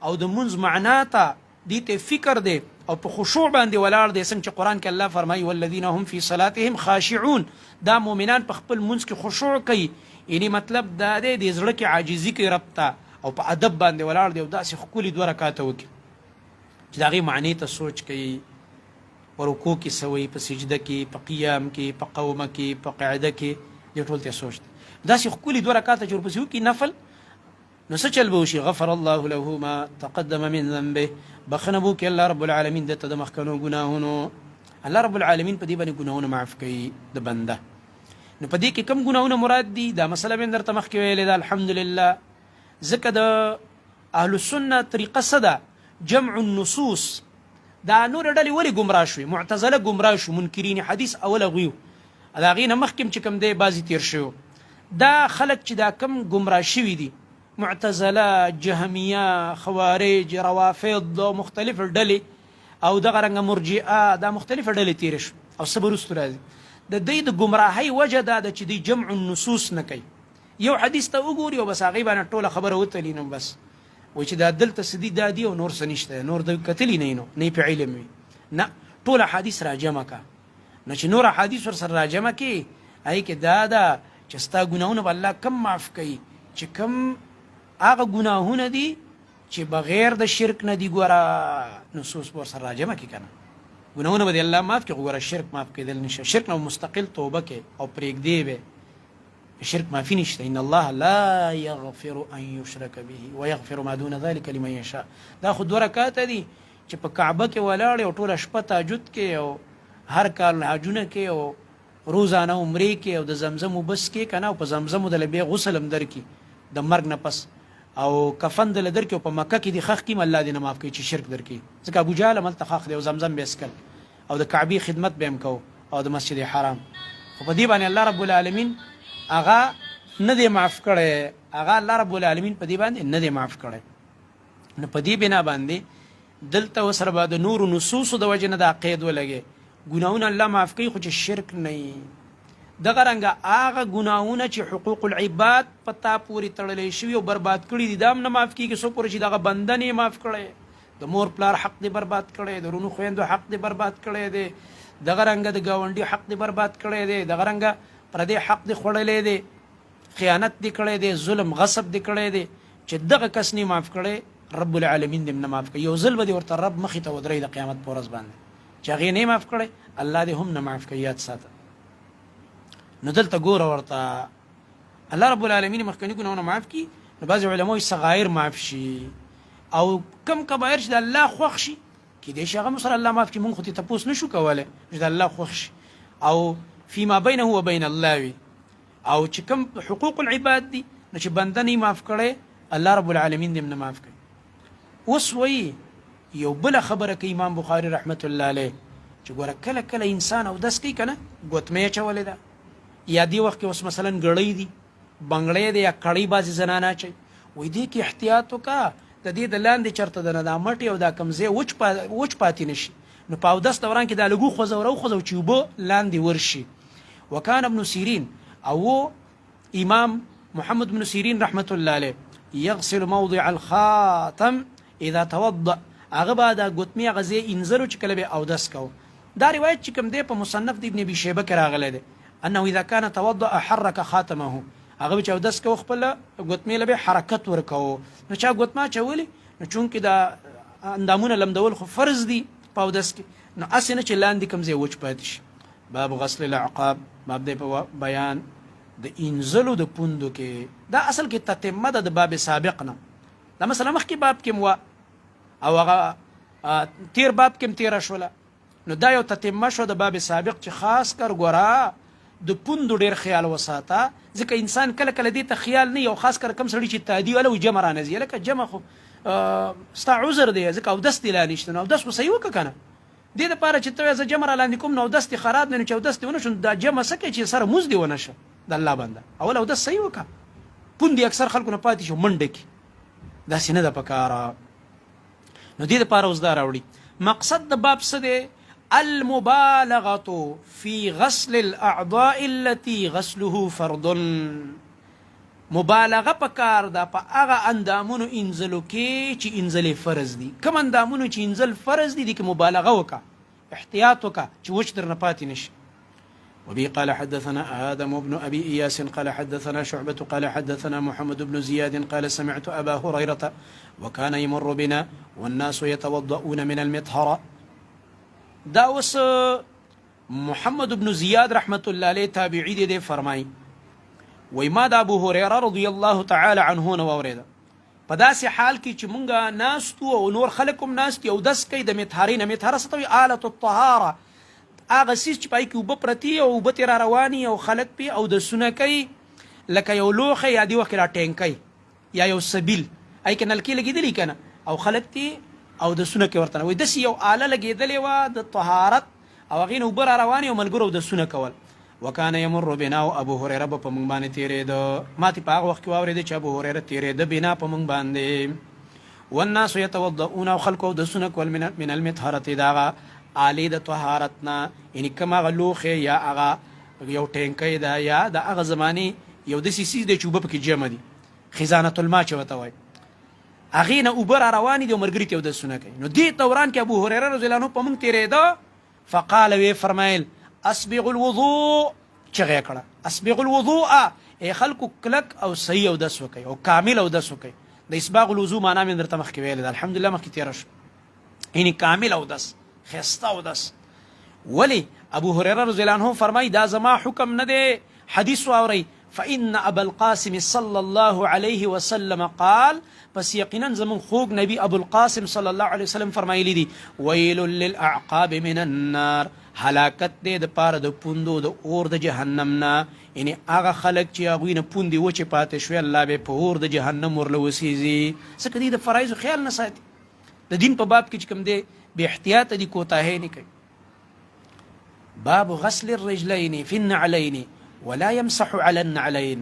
او د مونځ معنا ته دې ته فکر دی او په خشوع باندې ولاړ دی څنګه چې قرآن کې الله فرمایي والذین هم فی صلاتهم خاشعون دا مؤمنان په خپل مونځ کې خشوع کوي یعنی مطلب دا دی د زړه کې عاجزي کوي رب ته او په ادب باندې ولاړ دی او داسې ښکلي 2 رکعاته وکړي چې د هغې معنی ته سوچ کوي په رکوع کې سوی په سجده کې په قیام کې په قومه کې په قاعده کې دې ټول ته سوچ دی داسې ښکلي 2 رکعاته چې ورپسې وکړي نفل نو څه چل به وشي غفر الله له ما تقدم من ذنبه بخنه به وکړي الله رب العالمین دته د مخکنو ګناهونو الله رب العالمین په دې باندې ګناهونه معاف کوي د بنده نو په دې کې کوم ګناهونه مراد دي دا مسله به درته مخکې ویلې ده الحمدلله ځکه د اهل السنه طریقه څه ده جمع النصوص دا نور ډلې ولې ګمراه شوي معتزله ګمراه شو منکرین حدیث اول هغوی د هغې نه مخکې چې کوم دی بعضې تیر شوي دا خلک چې دا کم ګمراه شوي دي معتزله جهمیه خوارج روافض او مختلف ډلې او دغه رنګه مرجئه دا مختلف ډلې تیر شو او څه به وروسته راځي د دوی د ګمراهۍ وجه دا ده چې دوی جمع النصوص نه کوي یو حدیث ته وګوري او بس هغې باندې ټوله خبره وتلي نو بس وایي چې دا دلته څه دي دا دي او نور څه نشته نور د کتلي نه نو نه په علم وي نه ټول احادیث راجمع کا نو چې نور احادیث ورسره راجمع کړي هغې کې دا ده چې ستا ګناهونه به الله کم معاف کوي چې کم هغه ګناهونه دي چې بغیر د شرک نه دي ګوره نصوص به ورسره راجمع کړي که نه ګناهونه به دې الله معاف کړي ګوره شرک معاف کېدل نشه شرک نه مستقل توبه کوي او پرېږدې به شرک معافي نشته ان الله لا یغفر ان یشرک به ویغفر ما دون ذلك لمن یشاء دا خو 2 رکعاته دي چې په کعبه کې ولاړې او ټوله شپه تهجد کې او هر کال حجونه کې او روزانه عمرې کې او د زمزم وبس کې که نه او په زمزمو دله بیا غسل هم درکړي د مرګ نه پس او کفن دله درکړي او په مکه کې دې خښ کړي الله دې نه معاف کوي چې شرک درکړي ځکه ابوجهل هملته خښ دی او زمزم به یې څکل او د کعبې خدمت به هم کوو او د مسجد حرام خو په دې باندې الله رب العالمین هغه نه دی معاف کړی هغه الله رب العالمین په دې باندې نه دی معاف کړی نو په دې بنا باندې دلته ورسره به د نورو نصوصو د وجې نه دا قید ولګي ګناهونه الله معاف کوي خو چې شرک نه وي دغه رنګه هغه ګناهونه چې حقوق العباد په تا پورې تړلی شوي او برباد کړي دي دا هم نه معاف کېږي څو پورې چې دغه بنده نه یې معاف کړی د مور پلار حق دی برباد کړی د رونو خویندو حق دی برباد کړی دی دغه رنګه د ګاونډي حق دی برباد کړی دی دغه رنګه پردې حق دی خوړلی دی خیانت دی کړی دی ظلم غصب دی کړی دی چې دغه کس نه معاف کړی رب العالمین دې نه معاف کړي یو ځل به دې ورته رب مخې ته ودروي د قیامت په ورځ باندې چې هغې نه معاف کړی الله دې هم نه معاف کوي یاد ساته نو دلته ګوره ورته الله رب العالمین مخکني ګناهونه معاف کړي نو بعضې علما وایي صغایر معاف شي او کم کبایر چې د الله خوښ شي کیدای شي هغه سره الله معاف کړي مونږ خو ترې تپوس نشو کولی چې د الله خوښ شي او فيما بينه وبين الله وي او چې کوم حقوق العباد دي نو چې بنده نه معاف کړی الله رب العالمین دې نه معاف کړي اوس وایي یو بله خبره کوي امام بخاري رحمت الله علیه چې ګوره کله کله انسان اودس کوي که نه ګوتمۍ اچولې ده یا دې وخت کې اوس مثلا ګړۍ دي بنګړی دی یا کړۍ بعضې زنانه اچوي وایي دې کې احتیاط وکړه د دې د لاندې چېرته د نه دا مټې او دا کوم ځای وچ پاتې نه شي نو په اودس دوران کې دا لږ وخوځه راوخوځه چې اوبه لاندې ورشي وكان ابن سيرين او امام محمد بن سيرين رحمة الله عليه يغسل موضع الخاتم اذا توضأ هغه به دا ګوتمې هغه ځای انځلو چې کله به اودس کو دا روایت چې کوم دی په مصنف د ابن ابي شیبه کې راغلی دی انه اذا كان توضأ حرك خاتمه، هغه چې اودس کو خپل ګوتمې له حرکت ورکو. نو چا ګوتما چولې نو چونکې دا اندامونه لمدول خو فرض دي په اودس کې، نو اسنه چې لاندې کوم ځای وچ پاتې شي. باب غسل العقاب، باب دی په بیان د انزلو د پوندو کې. دا اصل کې تتمه ده د باب سابق نه. دا مثلا مخکې باب کې مو او هغه تیر باب کې تیر شوله، نو دا یو تتمه شو د باب سابق چې خاص کر ګورا د پوندو ډیر خیال وساته، ځکه انسان کله کله دې ته خیال نه یو، خاص کر کم سړي چې تادی ولا جمع را نزي، لکه جمع خو ستا عذر دی ځکه اودس دی لا نشته، نو اودس وسې وکړه کنه. دې لپاره چې ته زه جمع را لاندې کوم نو اودس دی خراب نه، چې اودس دی ونه شو دا جمع سکه چې سره موز دی ونه شه د الله بنده، اول اودس صحیح وکړه. پوندې اکثر خلکو نه پاتې شو منډه کې، داسې نه ده پکاره. نو دې لپاره اوس دا راوړي مقصد د باب څه دی؟ المبالغه في غسل الاعضاء التي غسله فرض. مبالغه پکار ده په هغه اندامونو انزلو کې چې انزل فرض دي. کوم اندامونو چې انزل فرض دي کې مبالغه وکړه، احتیاط وکړه چې وچ در نه پاتې نشي. وبه قال حدثنا آدم بن أبي إياس قال حدثنا شعبة قال حدثنا محمد بن زياد قال سمعت أبا هريرة وكان يمر بنا والناس يتوضؤون من المطهرة. داوس محمد بن زياد رحمة الله عليه تابعي دي فرماي وی ما دا ابو هريره رضی الله تعالی عنه نو اوریدا په داسې حال کې چې مونږه ناستو او نور خلکم ناست یو دس کې د مطهرین، مطهره ستوي آلة الطهاره، هغه سیس چې پای کې وب پرتی او وب تیر رواني او خلک پی او د سنکې لکه یو لوخه یا دی وخت را ټینکې یا یو سبیل ای کې نلکی لګیدلی کنه او خلک تی او د سنکې ورته وي دسی یو آله لګیدلې و د طهارت او غین وب را رواني او ملګرو د سنکول. وکانه یمر بنا او ابو هريره په مونږ باندې تیرېده، ما تی په هغه وخت کې واورېده چې ابو هريره تیرېده بنا په مونږ باندې. والناس يتوضؤون او خلقو د سنک من المطهره داغه آلی د طهارتنا، یعنی کما غلوخه یا هغه یو ټینکې دا یا د هغه زمانی یو د سیسی د چوبه پکې جمع دي خزانه الماء چوته وای هغه نه اوبر رواني د مرګریت یو د سنکې. نو دې دوران کې ابو هريره رضی الله عنه په مونږ تیرېده، فقال وی فرمایل اسبغ الوضوء، چغه کړه اسبغ الوضوء، ای خلکو کلک او صحیح او دس وکي او کامل او دس وکي. د اسباغ الوضوء معنا مې درته مخکې ویل ده، الحمدلله مخکې تیر شو، یعنی کامل او دس خسته او دس. ولی ابو هريره رضی الله عنه فرمای دا زما حکم نه دی، حدیث واوري فإن أبا القاسم صلى الله عليه وسلم قال، پس یقینا زمون خوږ نبی ابو القاسم صلی الله علیه وسلم فرمایلی دي ویل للأعقاب من النار، هلاکت دې د پاره د پوندو د اور د جهنم نه، یعنی هغه خلک چې هغوی نه پوندې وچې پاتې شوې الله به په اور د جهنم ورله وسیږي. ځکه دې د فرایضو خیال نه ساتي، د دین په باب کې چې کوم دی بې احتیاطه دي کوتاهۍ نه کوي. باب غسل الرجلين في النعلين ولا يمسح على النعلين.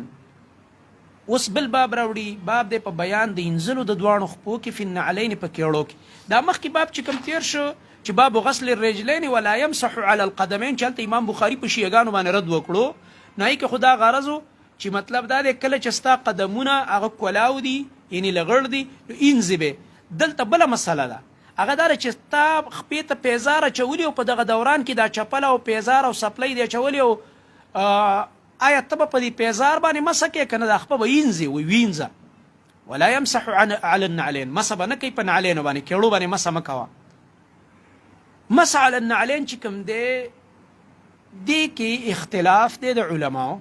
اوس بل باب راوړي، باب دی په بیان د انزلو د دواړو خپو کې في النعلين په کېړو کې. دا مخکې باب چې کوم تیر شو چې باب غسل الرجلين ولا يمسح على القدمين، چلته امام بخاری په شیعاګانو باندې رد وکړو. نه یې کې خدا غرضو چې مطلب دا دی کله چې ستا قدمونه هغه کولاو دي یعنی لغړ دي نو انزبه. دلته بله مسله ده، هغه دا چې ستا خپې ته پیزار اچولي او په دغه دوران کې دا چپل او پیزار او سپلی دی اچولي او آیا ته به په دې پیزار باندې مسه کې که نه دا خپه به وینځي وینځه. ولا يمسح على النعلين، مسه به نه کوي په نعلینو باندې، کېړو باندې مسه مه کوه. مسح على النعلين چې کوم دی دې کې اختلاف دی د علماو،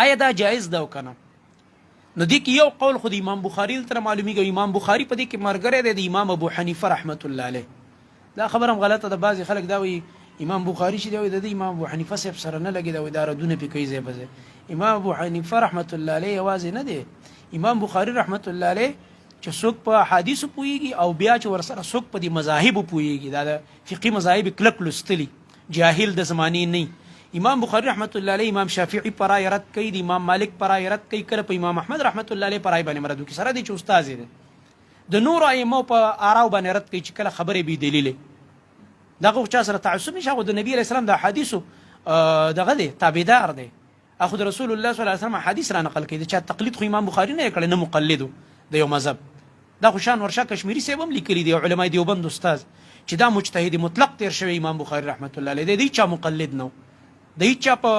آیا دا جایز ده او که نه. نو دې کې یو قول خو د امام بخاري تر معلومیږي، امام بخاري په دې کې ملګری دی د امام ابو حنیفه رحمت الله علیه. دا خبره هم غلطه ده، بعضې خلک دا وایي امام بخاری چې دی د امام ابو حنیفه صاحب سره نه لګي، دا ردونه پې کوي ځای په ځای. امام ابو حنیفه رحمت الله علیه یوازې نه دی، امام بخاری رحمت الله علیه چې څوک په حدیثو پوهیږي او بیا چې ورسره څوک په دې مذاهبو پوهیږي، دا د فقهي مذاهب کلک لوستلي، جاهل د زمانې نه. امام بخاری رحمت الله علیه امام شافعي پر رای رد کوي، د امام مالک پر رای رد کوي، کله په امام احمد رحمت الله علیه پر رای باندې مراد کوي، سره دی چې استاد دی. د نور ائمه په آراو باندې رد کوي چې کله خبرې بې دلیله دغه چا سره تعصب نشه. خو د نبی علیه السلام د حدیثو دغه دی تابعدار دی، اخو د رسول الله صلی الله علیه وسلم حدیث را نقل کوي، د چا تقلید خو امام بخاری نه کړی، نه مقلدو د یو مذهب. دا خو شان ورشا کشمیری صاحب هم لیکلی دی، علماء دیوبند استاد چې دا مجتهد مطلق تیر شوی امام بخاری رحمت الله علیه دی، چا مقلد نو د هیچا په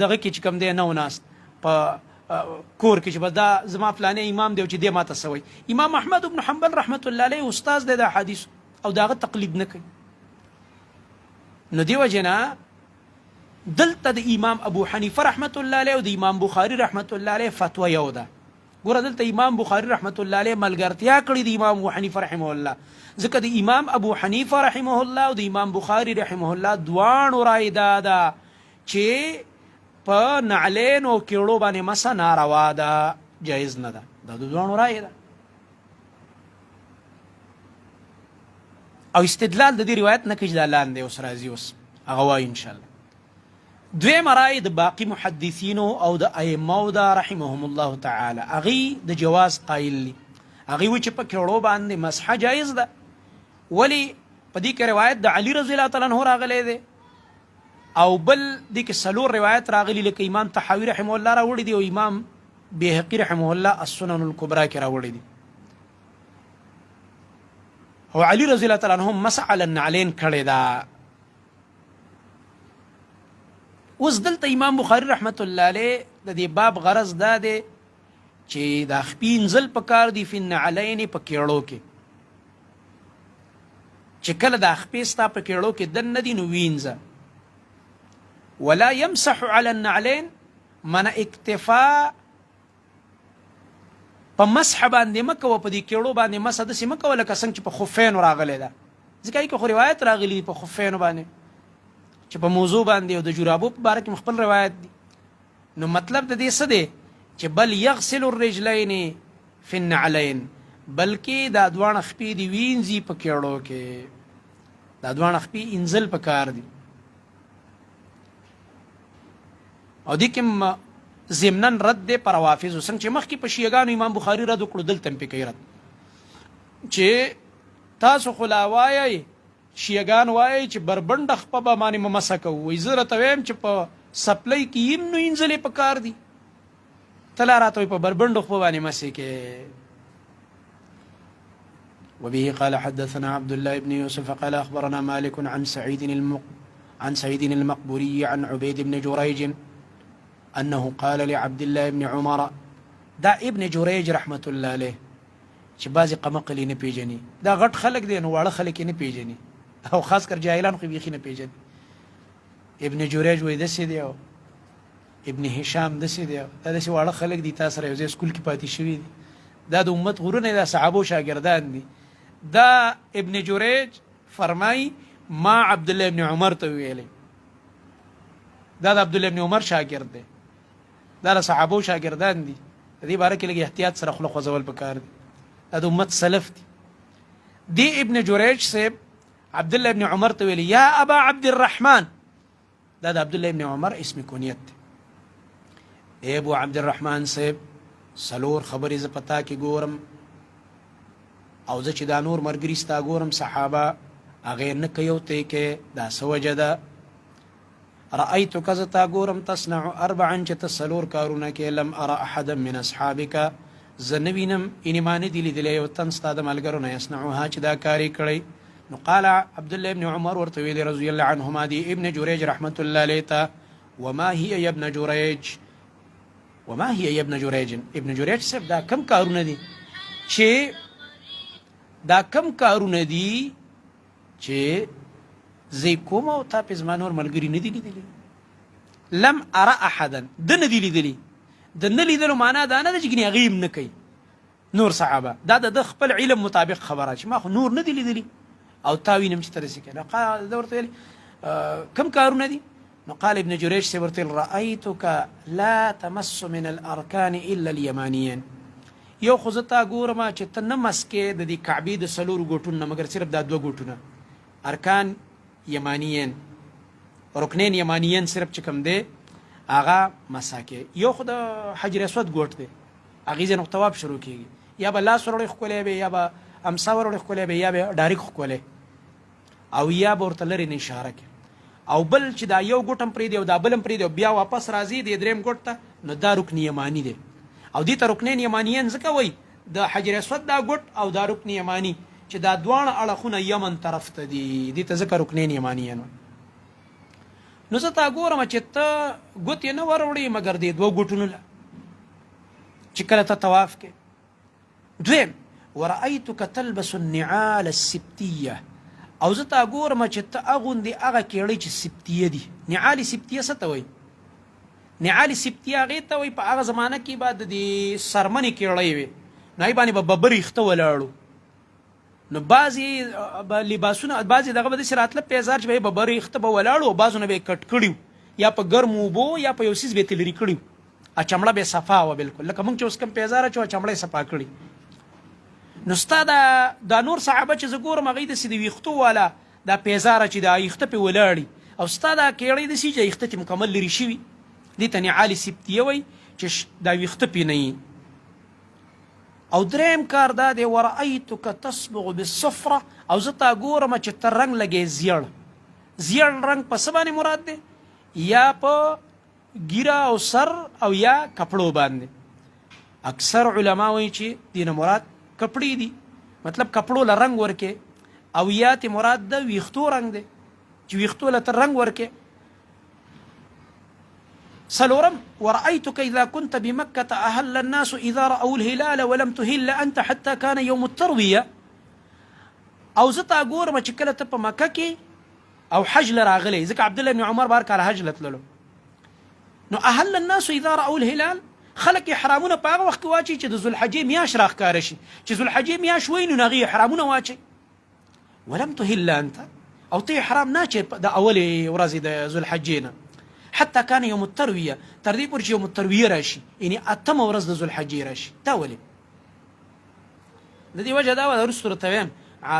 دغه کې چې کوم دی نه وناست په کور کې چې بس دا زما فلانې امام دی او چې دی ماته څه وایي. امام احمد بن حنبل رحمت الله علیه استاد دی د احادیثو او د هغه تقلید نه کوي. نو دې وجې نه دلته د امام ابو حنیفه رحمت الله علیه او د امام بخاري رحمت الله علیه فتوا یو ده. ګوره دلته امام بخاري رحمت الله علیه ملګرتیا کړې د امام ابو حنیفه رحمه الله، ځکه د امام ابو حنیفه رحمه الله او د امام بخاري رحمه الله دواړو رای دا ده چې په نعلین او کیړو باندې مسه ناروا ده، جایز نه ده. دا د دواړو رای ده او استدلال د دې روایت نه کوي چې دا لاندې اوس راځي، اوس هغه وایي انشاءالله. دویم رای د باقي محدثینو او د ائمو ده رحمهم الله تعالی، هغوی د جواز قایل دي. هغوی وایي چې په کیړو باندې مسحه جایز ده. ولې؟ په دې کې روایت د علي رضی الله تعالی عنه راغلی دی او بل دې کې څلور روایت راغلي، لکه امام طحاوي رحمه الله راوړي دي او امام بیهقي رحمه الله السنن الکبرى کې راوړي دي. او علي رضی الله تعالی عنه مسح علی النعلین کړی ده. اوس دلته امام بخاري رحمت الله علیه د دې باب غرض دا دی چې دا خپې انزل پکار دي فی النعلین په کیړو کې، چې کله دا خپې ستا په کیړو کې دننه دي نو وینځه. ولا يمسح على النعلين، من اکتفا په مسح باندې مکوه، په دې کیړو باندې مسح داسې مکوه لکه څنګه چې په خفینو راغلی ده. ځکه کې خو روایت راغلی په خفینو باندې چې په موضوع باندې او د جرابو په باره کې خپل روایت دي. نو مطلب د دې څه دی چې بل یغسل الرجلین فی النعلین، بلکې دا دواړه خپې دي وینځي په کیړو کې، دا دواړه خپې انزل پکار دي. او دې کې ضمناً رد دی پر روافضو، څنګه چې مخکې په شیعګانو امام بخاري رد وکړو، دلته هم پې کوي رد چې تاسو خو لا وایئ، شیعګان وایي چې بربنډه خپه به باندې مسحه کوو. وایي زه راته وایم چې په سپلۍ کې یم نو انځلې پکار دي، ته لا راته وایي په بربنډو خپه باندې مسحې کې. وبه قال حدثنا عبد الله بن يوسف قال أخبرنا مالك عن سعيد المقبوري عن عبيد بن جريج أنه قال لعبد الله بن عمر، دا ابن جريج رحمة الله عليه چې بعضې قمقلې نه پیژني، دا غټ خلک دی نو واړه خلک یې نه پیژني، او خاص کر جاهلان خو بیخي نه پیژني. ابن جريج وایي داسې دی او ابن هشام داسې دی، دا داسې واړه خلک دي تا سره یو ځای سکول کې پاتې شوي دي، دا د امت غرونه دا صحابو شاګردان دي. دا ابن جريج فرمایي ما عبد الله بن عمر ته ویلی، دا د عبد الله بن عمر شاګرد دی، دا د صحابو شاګردان دي. د دې باره کې لږ احتیاط سره خوله خوځول پکار دي، دا د امت سلف دي. دی ابن جريج صاحب عبد الله بن عمر ته ویلی یا ابا عبد الرحمن، دا د عبد الله بن عمر اسم کنیت دی. ای ابو عبد الرحمن صاحب سلور خبرې زه پتا کې ګورم او زه چې دا نور ملګري ستا ګورم صحابه هغې نه کوي او ته کې، دا څه وجه ده؟ رأيتك زه تا ګورم تصنع اربعا چې ته څلور کارونه کې، لم ارى احدا من اصحابك، زه نه وینم یعنې ما نه دي لیدلی یو تن ستا د ملګرو نه یصنعها چې دا کار یې کړی. نو قال عبد الله بن عمر ورته ویلي رضی الله عنهما دی ابن جريج رحمت الله علیه ته، وما هي یا ابن جريج، وما هي یا ابن جريج، ابن جريج صاحب دا کم کارونه دي چې زه کوم او تا پې زما نور ملګري نه دي لیدلي. لم اره احدا، ده نه دي لیدلي. د نه لیدلو معنا دا نه ده چې ګنې هغې هم نه کوي نور صحابه، دا د خپل علم مطابق خبره چې ما خو نور نه دي لیدلي او تا وینم چې ته داسې کوې. ده ورته ویل کم کارونه دي؟ نو قال ابن جريج صاحب ورته ویل رأیتک لا تمس من الارکان الا الیمانیین، یو خو زه تا ګورم چې ته نه مسکې د دې کعبې د څلورو ګوټونو نه مګر صرف دا دوه ګوټونه ارکان یمانیین، رکنین یمانیین صرف چې کوم دی هغه مساکې. یو خو د حجر اسود ګوټ دی، هغې ځای نه طواف شروع کېږي، یا به لاس وروړی ښکلی به، یا به امسا وروړی ښکلی به، یا به ډایرک ښکلی، او یا به ورته لرې نه اشاره کړي. او بل چې دا یو ګوټ هم پرېږدي او دا بل هم پرېږدي او بیا واپس راځي د درېیم ګوټ ته، نو دا رکن یماني دی. او دې ته رکنین یمانیین ځکه وایي د حجر اسود دا ګوټ او دا رکن یماني چې دا دواړه اړخونه یمن طرف ته دي، دې ته ځکه رکنین یمانیین. نو زه تا ګورم چې ته ګوتې نه وروړې مګر دې دوه ګوټونو له چې کله ته طواف کې. دویم ورأیتک تلبس النعال السبتیه، او زه تا ګورم چې ته اغوندې هغه کیړۍ چې سبتیه دي. نعال سبتیه څه ته وایي؟ نعال سبتیه هغې ته وایي په هغه زمانه کې به د دې څرمنې کیړۍ وې، نو هغې باندې به ببر ویښته ولاړو. نو بعضې لباسونه بعضې دغه به داسې راتله پیزار چې به یې ببر ویښته به ولاړو، او بعضو نه به یې کټ کړي یا په ګرمو اوبو یا په یو څیز به یې تلري کړي، چمړه به یې صفا وه بالکل، لکه موږ چې اوس کوم پیزار اچو چمړه یې صفا کړي. نو ستا دا نور صحابه چې زه ګورم هغوی داسې د ویښتو والا دا پیزاره چې دا ویښته پې ولاړي، او ستا دا کیړۍ داسې چې ویښته ترې مکمل لرې شوي، دې ته نعال سبتیه وایي چې دا ویښته پې نه وي. او دریم کار دا دی ورأیتک تصبغ بالصفره، او زه تا ګورم چې ته رنګ لګې زیړ رنګ په څه باندې مراد دی؟ یا په ګیره او سر او یا کپړو باندې. اکثر علما وایي چې دې نه مراد کپړې دي، مطلب کپړو له رنګ ورکې، او یا ته مراد د ویښتو رنګ دی چې ویښتو له ته رنګ ورکې. سلورم ورأيتك إذا كنت بمكة أهل الناس إذا رأوا الهلال ولم تهل أنت حتى كان يوم التروية، او زه تا ګورم چې کله ته په مکه کې او حج له راغلی، ځکه عبدالله بن عمر بار کاله حج له تللو، نو أهل الناس إذا رأوا الهلال خلک احرامونه په هغه وخت کې واچي چې د ذوالحجې میاشت راښکاره شي، چې ذوالحجې میاشت وایي نو هغې احرامونه واچي. ولم تهل أنت، او ته احرام نه اچې د اولې ورځې د ذوالحجې نه، حتى كان يوم التروية، تر دې پورې چې یوم الترویه راشي، یعنې اتمه ورځ د ذوالحجې راشي. دا ولې؟ د دې وجه دا وه وروسته درته وایم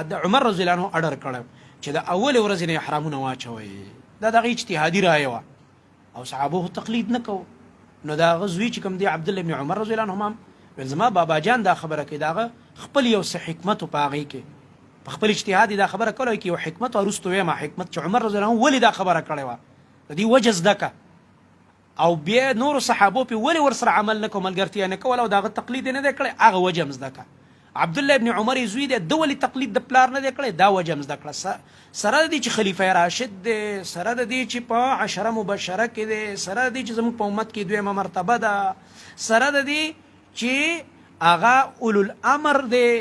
د عمر رضی الله عنه اډر کړی چې د اولې ورځې نه احرامونه واچوئ، دا د هغې اجتهادي رایه وه او صحابو تقلید نه کوو. نو د هغه زوی چې کوم دی عبدالله بن عمر رضی الله عنهما ویل زما بابا جان دا خبره کوي، د هغه خپل یو څه حکمت و په هغې کې په خپل اجتهاد یې دا خبره کړې کې یو حکمت، وروسته وایم حکمت چې عمر رضی الله عنه ولې دا خبره کړې وه، د دې وجه زده که، او بیا نورو صحابو پې ولې ورسره عمل نه کوو، ملګرتیا نه کوله او د هغه تقلید یې نه دی کړی، هغه وجه هم زده که. عبدالله ابن عمر یې زوی دی، ده ولې تقلید د پلار نه دی کړی، دا وجه هم زده کړه. سره د دې چې خلیفه راشد دی، سره د دې چې په عشره مبشره کې دی، سره د دې چې زموږ په امت کې دویمه مرتبه ده، سره د دې چې هغه اولو الامر دی،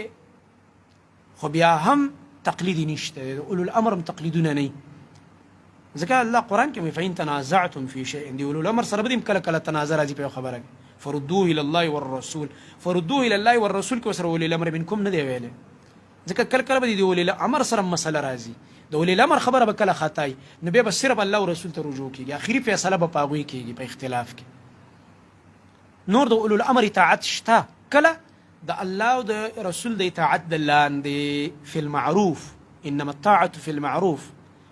خو بیا هم تقلیدی نشته، اولو الامر هم تقلیدونه نه، ځکه الله قرآن کې وایي فإن تنازعتم في شيء، دی اولو الامر سره به دې کله کله تنازع راځي په یو خبره کې، فردوه الى الله والرسول، فردوه الى الله والرسول کې سره اولي الامر منکم نه دی ویلی، ځکه کله کله به د اولي الامر سره مسله راځي، د اولي الامر خبره به کله خطای، نو بیا به صرف الله او رسول ته رجوع کېږي، اخري فیصله به په هغوی کېږي په اختلاف کې. نور د اولو الامر اطاعت شته، کله د الله او د رسول د اطاعت د لاندې فی المعروف، انما الطاعة فی المعروف،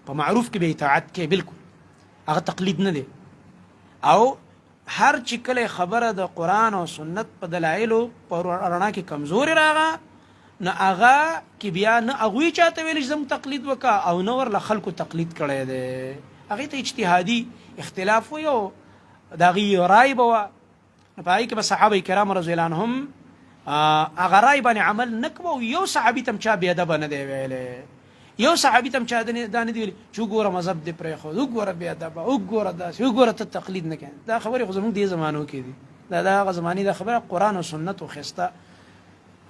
په معروف کې به اطاعت کې بالکل هغه تقلید نه دی. او هر چې کله خبره د قرآن او سنت په دلایلو په رڼا کې کمزوري راغه، نه هغه کې بیا نه هغوی چاته ویل چې زموږ تقلید وکړه او نه ورله خلکو تقلید کړی دی، هغې ته اجتهادي اختلاف وی او د هغې رای به وه، په هغې کې به صحابه کرام رضی الله عنهم هغه رای باندې عمل نه کوه، او یو صحابي ته هم چا بېادبه نه دی ویلی، یو صحابي ته هم چا دا نه دی ویلي چې وګوره مذهب دې پرېښود، وګوره بېادبه، وګوره داسې، وګوره ته تقلید نه کوې. دا خبرې خو زموږ دې زمانو کې دي، دا د هغه زمانې دا خبره قرآن او سنت و ښایسته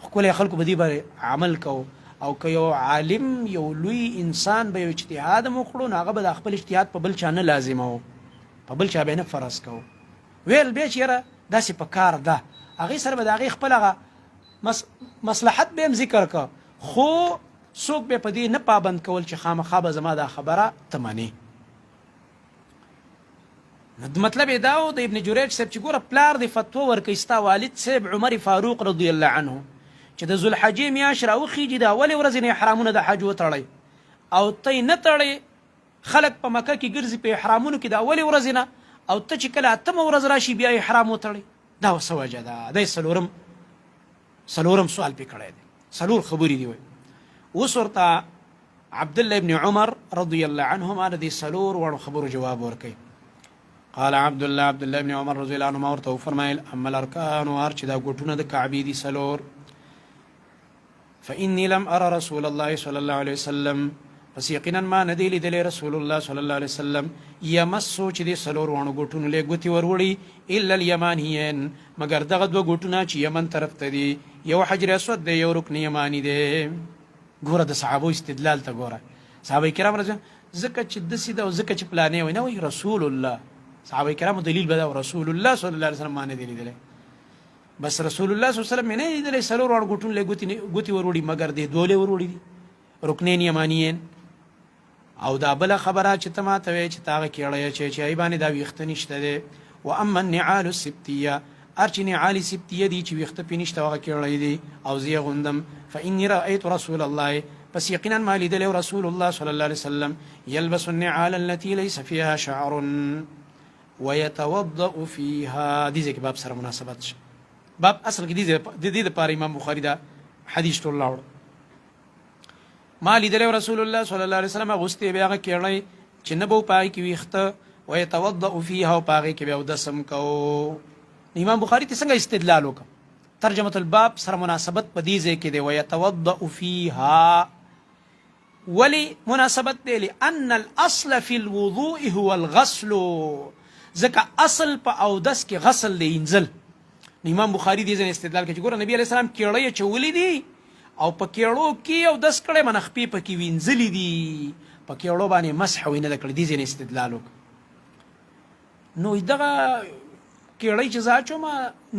ښکلی خلکو به دې باندې عمل کوو. او که یو عالم یو لوی انسان به یو اجتهاد هم وکړو، نو هغه به د خپل اجتهاد په بل چا نه لازموو، په بل چا به یې نه فرض کوو، ویل بیا چې یاره داسې په کار ده، هغې سره به د هغې خپل هغه مصلحت به هم ذکر که، خو څوک به په دې نه پابند کول چې خامخا به زما دا خبره ته منې. مطلب یې دا و د ابن جریج صاحب چې ګوره پلار دې فتوا ورکوي، ستا والد صاحب عمر فاروق رضی الله عنه چې د ذوالحجې میاشت راوخیږي د اولې ورځې نه احرامونه د حج وتړئ، او ته یې نه تړې، خلک په مکه کې ګرځي په احرامونو کې د اولې ورځې نه، او ته چې کله اتمه ورځ راشي بیا احرام وتړئ، دا څه وجه ده؟ دی څلورم سوال پې کړی دی، څلور خبرې دي. وایي اوس ورته عبدالله ابن عمر رضی الله عنهما د دې څلور وړو خبرو جواب ورکوي. قال عبدالله ابن عمر رضی الله عنهما ورته وفرمایل اما الارکان، هر چې دا ګوټونه د کعبې دي څلور، فإني لم أرى رسول الله صلى الله عليه وسلم پس یقینا ما نه دی لیدلی رسول الله صلی الله علیه وسلم یمسو چې د څلورو واړو ګوټونو له ګوتې وروړي الا الیمانیین مګر دغه دوه ګوټونه چې یمن طرف ته دي یو حجر اسود دی یو رکن یمانی دی. ګوره د صحابو استدلال ته ګوره. صحابه کرام رضی ځکه چې داسې ده او ځکه چې پلانې وایي نه وایي رسول الله. صحابه کرامو دلیل به دا رسول الله صلی الله علیه وسلم ما نه دی لیدلی. بس رسول الله صلی الله علیه وسلم نه لیدلی څلورو واړو ګوټونو له ګوتې وروړي مګر د دوه له وروړي دي رکنین یمانیین. او دا بله خبره چې ته ماته وایې چې تا هغه کیړی چې هغې باندې دا ویښته نشته دی. و اما النعال السبتیه هر چې نعال سبتیه دي چې ویښته پې نشته هغه کیړی دي او زه یې غوندم. فاني رأیت رسول الله پس یقینا ما لیدلی رسول الله صلی الله علیه وسلم یلبس النعال التي ليس فيها شعر ويتوضأ فيها. دې ځای کې باب سره مناسبت شه. باب اصل کې د دې دپاره امام بخاري دا حدیث ټول راوړ. ما لیدلی رسول الله صلی الله علیه وسلم اغوستې بیا هغه کیړی چې نه به و په هغې کې ویښته ویتوضأ فیها او په هغې کې بیا اودس هم کو. امام بخاري ته څنګه استدلال وکړه؟ ترجمة الباب سره مناسبت په دې ځای کې دی ویتوضأ فیها. ولې مناسبت دی؟ لأن الاصل فی الوضوء هو الغسل. ځکه اصل په اودس کې غسل دی انزل. امام بخاري دې ځای استدلال کوي چې ګوره نبي علیه السلام کیړی اچولی دي او په کیړو کې اودس کړی منه خپې پکې وینځلي دي په کیړو باندې مسح وینه ده کړی. دې ځای استدلال وکړه. نو دغه کیړی چې زه اچوم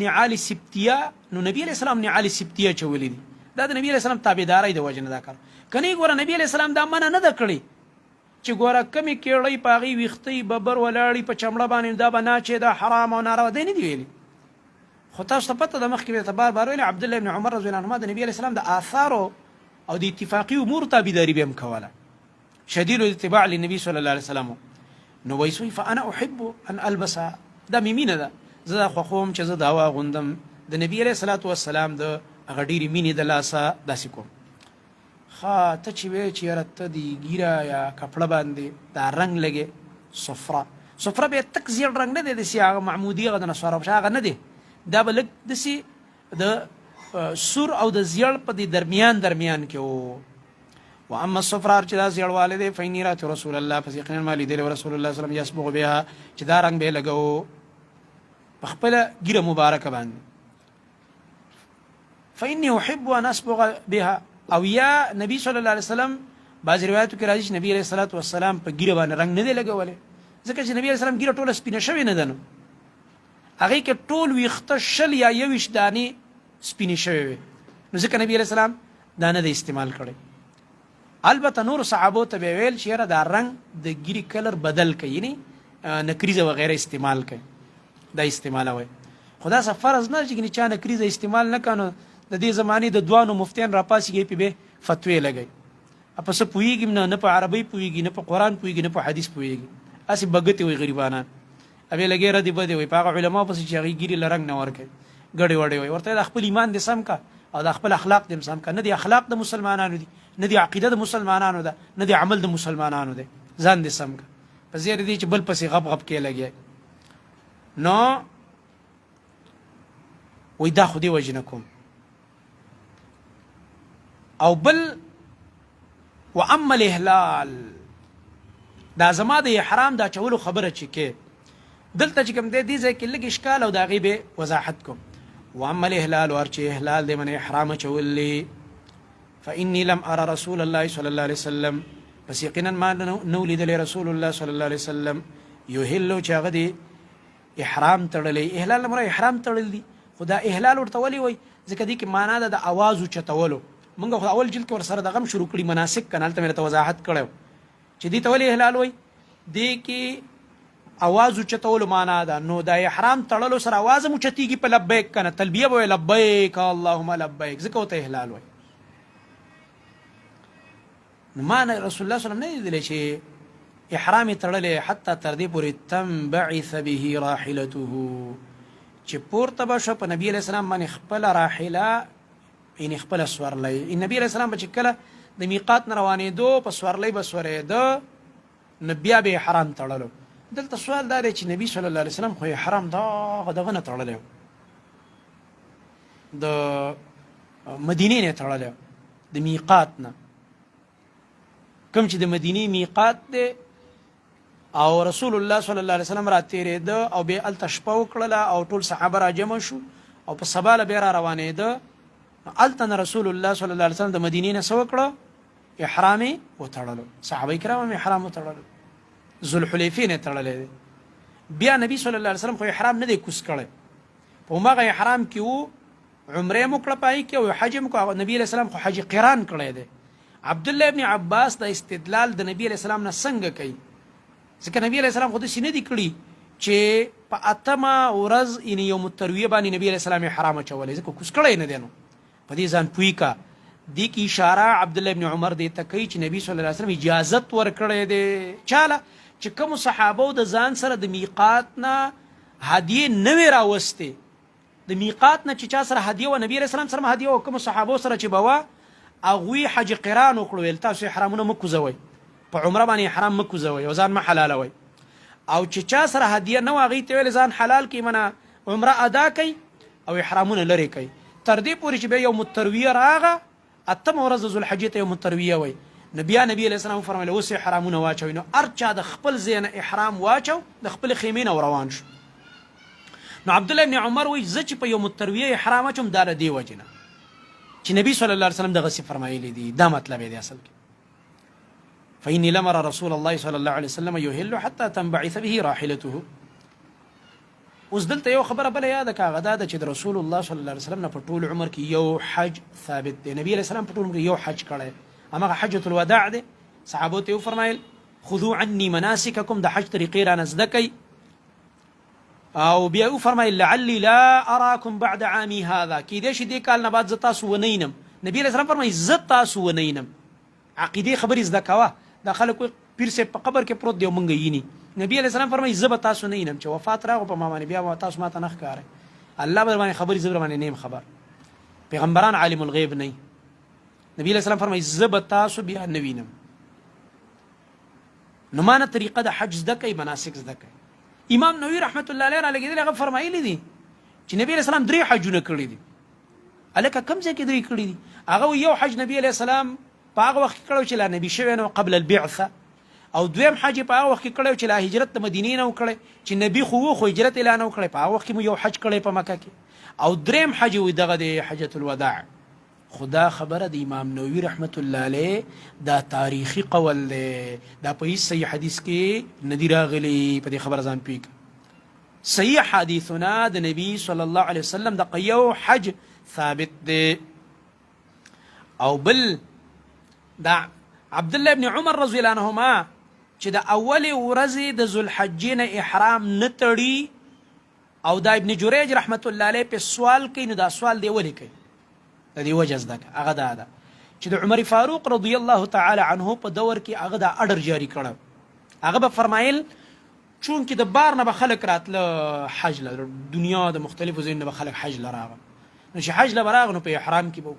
نعال سبتیه نو نبي علیه السلام نعال سبتیه اچولی دي. دا د نبي علیه السلام تابعدارۍ د وجې نه دا کار. که نه ګوره نبي علیه السلام دا منع نه ده کړې چې ګوره کمې کیړۍ په هغې ویښتې ببر ولاړي په چمړه باندې دا به ناچې دا حرام او ناروا دی نه دي ویلي. خو تاسو ته پته ده مخکې به ته بار بار ویلې عبدالله ابن عمر رضی الله عنهما د نبي علیه السلام د آثارو او د اتفاقي امورو تابعداري به هم کوله. شدید الاتباع للنبي صلی الله علیه وسلم. نو وایي سوی فانا احب ان البس دا مې مینه ده زه دا خوښوم چې زه دا واغوندم د نبي علیه الصلاة والسلام د هغه ډېرې مینې د لاسه داسې کوم. ښه ته چې وایې چې یاره ته د ګیره یا کپړه باندې دا رنګ لګې صفره به یې تک زیړ رنګ نه دی داسې هغه معمودي هغه د نصارو هغه نه دی. دا به لږ داسې د سور او د زیړ په دې درمیان کې و. و اما الصفرار چې دا زیړوالی دی فإني رأیت رسول الله پس یقینا ما لیدلی رسول الله صلی الله علیه وسلم یصبغ بها چې دا رنګ به یې لګو په خپله ږیره مبارکه باندې. فإني أحب أن أصبغ بها. او یا نبی صلی الله علیه وسلم بعض روایتو کې راځي چې نبی علیه الصلاة والسلام په ږیره باندې رنګ نه دی لګولی ځکه چې نبی علیه السلام ږیره ټوله سپینه شوې نه ده نو هغې کې ټول ویښته 20 یا 21 دانې سپینې شوې وې نو ځکه نبي علیه السلام دا نه دی استعمال کړی. البته نور صحابو ته به ویل چې یاره دا رنګ د ګیرې کلر بدل کوي یعنې نکریزه وغیره استعمال کوي دا استعمالوئ. خو دا څه فرض نه چې چا نکریزه استعمال نه کړه نو د دې زمانې د دوانو مفتیان راپاسېږي پې به فتوې لګوي. په څه پوهېږي نه په عربۍ پوهېږي نه په قرآن پوهېږي نه په حدیث پوهېږي هسې بګتې وایي غریبانان ابې لګې ردې بدې وایي په هغه علماو پسې چې هغې ګیرې له رنګ نه ورکوي ګډې وډې وایي ورته د خپل ایمان دې سم که او د خپل اخلاق دې سم که نه دي اخلاق د مسلمانانو دي نه دي عقیده د مسلمانانو ده نه دي عمل د مسلمانانو دی ځان دې سم که په زیرې دې چې بل پسې غب غب کې لګیا نو وایي دا خو دې وجې نه کوم. او بل و اما الاحلال دا زما د احرام دا چولو خبره چې کې دلته چې کوم دی دې ځای کې لږ اشکال او د هغې به وضاحت کوم. و اما الاحلال ور چې احلال دی من احرام اچولی فإني لم أرى رسول الله صلی الله علیه وسلم پس یقینا ما نو لیدلی رسول الله صلی الله علیه وسلم یحلو چې هغه دی احرام تړلی. احلال مراد احرام تړل دي خو دا احلال ورته ولې وایي ځکه دې کې معنا ده د اواز اوچتولو. موږ خو اول جلد کې ورسره دغه هم شروع کړي مناسک که نه هلته مې درته وضاحت کړی چې دې ته ولې احلال وایي دې کې اواز اوچتولو معنا ده. نو دا احرام تړلو سره اواز هم اوچتېږي په لبیک که نه تلبیه به وایي لبیک اللهم لبیک ځکه ورته احلال وایي. نو ما رسول الله صلی الله علیه وسلم نه لیدلی چې احرام یې تړلی حتی تر دې پورې تنبعث به راحلته چې پورته به شوه په نبي علیه السلام باندې خپله راحله یعنې خپله سورلی. نبي علیه السلام به چې کله د میقات نه روانېدو په سورلی به سورېده نو بیا به یې حرام تړلو. دلته سوال دا دی چې نبي صلی الله علیه وسلم خو یې حرام دغه نه تړلی و د مدینې نه تړلی و د میقات نه کوم چې د مدینې میقات دی او رسول الله صلی الله علیه وسلم را تیرېده او بیا هلته شپه وکړله او ټول صحابه را جمع شو او په سبا بیا را روانېده. هلته نه رسول الله صلی الله علیه وسلم د مدینې نه څه وکړه؟ احرام یې وتړلو. صحابه کرام هم احرام وتړلو، ذوالحلیفې نه تړلی دی. بیا نبی صلی الله علیه وسلم خو احرام نه دی کوز کړی، په هماغه احرام کې و عمره یې وکړه پای کې او حج یې وکړه. نبي علیه السلام خو حج قران کړی دی. عبدالله ابن عباس د استدلال د نبی علیه السلام نه څنګه کوي؟ ځکه نبی علیه السلام خو داسې نه دي کړي چې په اتمه ورځ یعنې یوم الترویه باندې نبی علیه السلام احرام اچولی، ځکه کوز کړی نه دی. نو په دې ځان پوي کا. دې کې اشاره عبدالله ابن عمر دې ته کوي چې نبی صلی الله علیه وسلم اجازت ورکړی دی چاله چې کومو صحابو د ځان سره د میقات نه هدیې نه وې راوستې، د میقات نه چې چا سره هدیه وه نبي علیه السلام سره هدیه وه، کومو صحابو سره چې به وه هغوی حج قران وکړو، ویل تاسو احرامونه مه کوزوئ، په عمره باندې احرام مه کوزوئ او ځان مه حلالوئ. او چې چا سره هدیه نه وه هغوی ته ویل ځان حلال کړئ، منه عمره ادا کوئ او احرامونه لرې کوئ، تر دې پورې چې بیا یوم الترویه راغه، اتمه ورځ د ذوالحجې ته یوم الترویه وایي. نبي علیه السلام وفرمایل اوس احرامونه واچوئ. نو هر چا د خپل ځای نه احرام واچو، د خپلې خیمې نه روان شو. نو عبدالله ابن عمر وایي زه چې په یوم الترویه احرام اچوم دا له دې وجې نه چې نبي صلی الله علیه وسلم دغسې فرمایلی دي، دا مطلب یې دی اصل کې. فإني لمر رسول الله صلی الله علیه وسلم یهل حتى تنبعث به راحلته. اوس دلته یو خبره بله یاده که، هغه دا ده چې د رسول الله صلی الله علیه وسلم نه په ټول عمر کې یو حج ثابت دی. نبي علیه السلام په ټول عمر کې یو حج کړی، هماغه حجة الوداع دی. صحابو ته وفرمایل خذوا عني مناسککم، د حج طریقې رانه زده کئ. او بیا وفرمایل لعلی لا اراکم بعد عامی هذا، کیدای شي دې کال نه بعد زه تاسو ونه وینم. نبي علیه السلام فرمایي زه تاسو ونه وینم. عقیدې خبرې زده کوه. دا خلک وایي پیر صاحب په قبر کې پروت دی او موږ یې ویني. نبي علیه السلام فرمایي زه به تاسو نه وینم، چې وفات راغو په ما باندې بیا به تاسو ماته نه ښکارئ. الله به در باندې خبرې، زه در باندې نه یم خبر. پیغمبران عالم الغیب نه. نبی علیہ السلام فرمایي زه به تاسو بیا نه وینم. نو مانه طریقه د حج زده کوي، مناسک زده کوي. امام نووي رحمت الله علیه را لګېدلی هغه فرمایلی دي چې نبی علیہ السلام 3 حجونه کړي دي. هلکه کوم ځای کې 3 کړي دي؟ هغه یو حج نبی علیہ السلام په هغه وخت کې کړی چې لا نبي شوی نه قبل البعثه، او دویم حج په هغه وخت کې کړی چې لا هجرت د مدینې نه وکړی، چې نبي خو و خو هجرت یې لا نه وکړی، په هغه وخت کې مو یو حج کړی په مکه کې. او دریم حج وي دغه د حجة الوداع. خدا خبره د امام نووي رحمت الله علیه دا تاریخي قول دی، دا په هیڅ صحیح حدیث کې نه دي راغلي. په دې خبره ځان پوه کړه. صحیح حدیثونه د نبي صلی الله علیه وسلم د یو حج ثابت دی. او بل دا عبدالله ابن عمر رضی الله عنهما چې د اولې ورځې د ذوالحجې نه احرام نه تړي، او دا ابن جریج رحمت الله علیه په سوال کوي. نو دا سوال دی ولې کوي؟ د دې وجه زده که هغه دا ده چې د عمر فاروق رضی الله تعالی عنه په دور کې هغه دا اډر جاری کړی. هغه به فرمایل چونکې د بار نه به خلک راتله حج له، دنیا د مختلفو ځایونو نه به خلک حج له راغل. نو چې حج له به راغلو نو په احرام کې به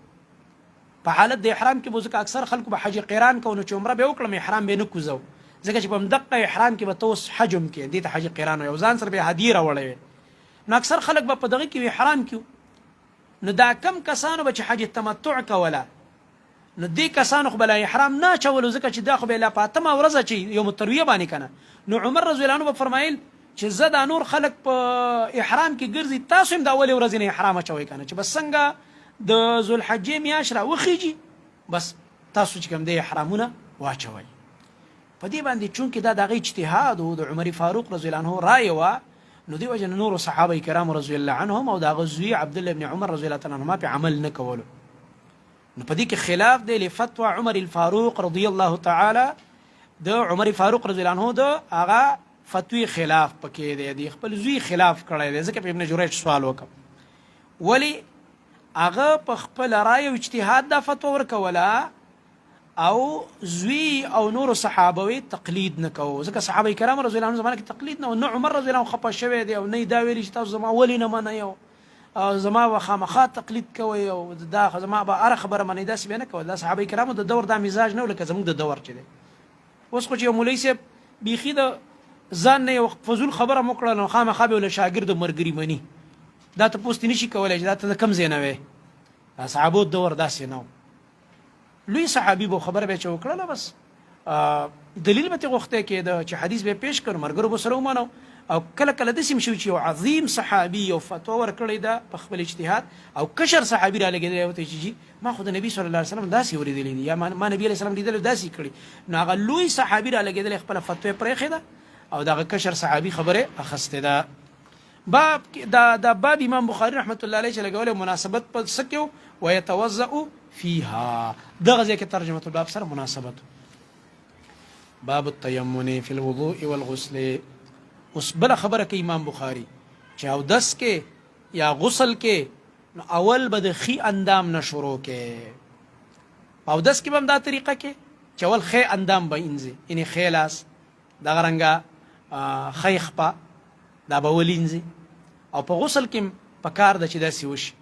په حالت د احرام کې به ځکه اکثر خلکو به حج قران کوو، نو چې عمره به وکړم احرام به نه کوزو، ځکه چې په همدقه احرام کې به ته اوس حج هم کوې، دې ته حج قران وایي، او ځان سره به یې هدیې راوړی وې. نو اکثر خلک به په دغه کې احرام کیو. نو دا کم کسانو به چې حج تمتع کوله، نو دې کسانو خو به لا احرام نه اچولو، ځکه چې دا خو به لا په اتمه ورځ چې یوم الترویه باندې کنه. نو عمر رضی الله عنه به فرمایل چې زه دا نور خلک په احرام کې ګرځي، تاسو هم د اولې ورځې نه احرام اچوئ کنه، چې بس څنګه د ذوالحجې میاشت راوخیږي بس تاسو چې کوم دی احرامونه واچوئ. په دې باندې چونکې دا د هغه اجتهاد و د عمر فاروق رضی الله عنه رایه وه، نو دی وجه نور صحابه کرام رضی الله عنهم او د هغه زوی عبدالله ابن عمر رضی الله تعالی عنهما په عمل نه کولو. نو په دې کې خلاف دی لفتوى عمر الفاروق رضی الله تعالی، د عمر فاروق رضی الله عنه د هغه فتوی خلاف پکې دی، د خپل زوی خلاف کړی دی. ځکه په ابن جریج سوال وکړ ولی هغه په خپل رای او اجتهاد دا فتوا ورکوله، او زوی او نور صحابه تقلید نه کوو، ځکه صحابه کرام رضی الله عنهم زمانه کې تقلید نه و. نه عمر رضی الله عنه خپه شوی دی او نه دا ویلي چې تاسو زما ولې نه منئ او زما به خامخا تقلید کوئ او دا زما به هره خبره منئ، داسې به نه کوئ. دا صحابه کرامو د دور دا مزاج نه و لکه زموږ د دور چې دی. اوس خو چې یو مولوي صاحب بیخي د ځان نه یو فضول خبره مو کړله، نو خامخا به یې له شاګرد مرګري مني، دا ته پوسټ نشي کولی چې دا ته د کوم ځای نه وې. دا صحابو دور داسې نه و. لوی صحابي به خبره به چې وکړله بس دلیل به ته غوښته کېده چې حدیث به پیش کړ مرګرو به سره ومانو او کله کله داسې شو چې یو عظیم صحابي یو فتوا ورکړې ده په خپل اجتهاد او کشر صحابي را لګېدلی وته چې ما خو د نبي صلی الله علیه وسلم داسې اورېدلی دي یا ما نبي علیه السلام لیدلی داسې کړي نو هغه لوی صحابي را لګېدلی خپله فتوا یې پرېښې ده او دغه کشر صحابي خبرې اخیستې ده دا باب امام بخاري رحمت الله علیه چې لګولی مناسبت په څه کې و ویتوضأ فیها دغه ځای کې ترجمة الباب سره مناسبت باب التیمن فی الوضوء والغسل اوس بله خبره کوي امام بخاري چې اودس کې یا غسل کې نو اول به د ښي اندام نه شروع کې په اودس کې به هم دا طریقه کې چې اول ښی اندام به انځي یعنې ښی لاس دغه رنګه ښی خپه دا به ولینځي او په غسل کې په کار ده چې داسې وشي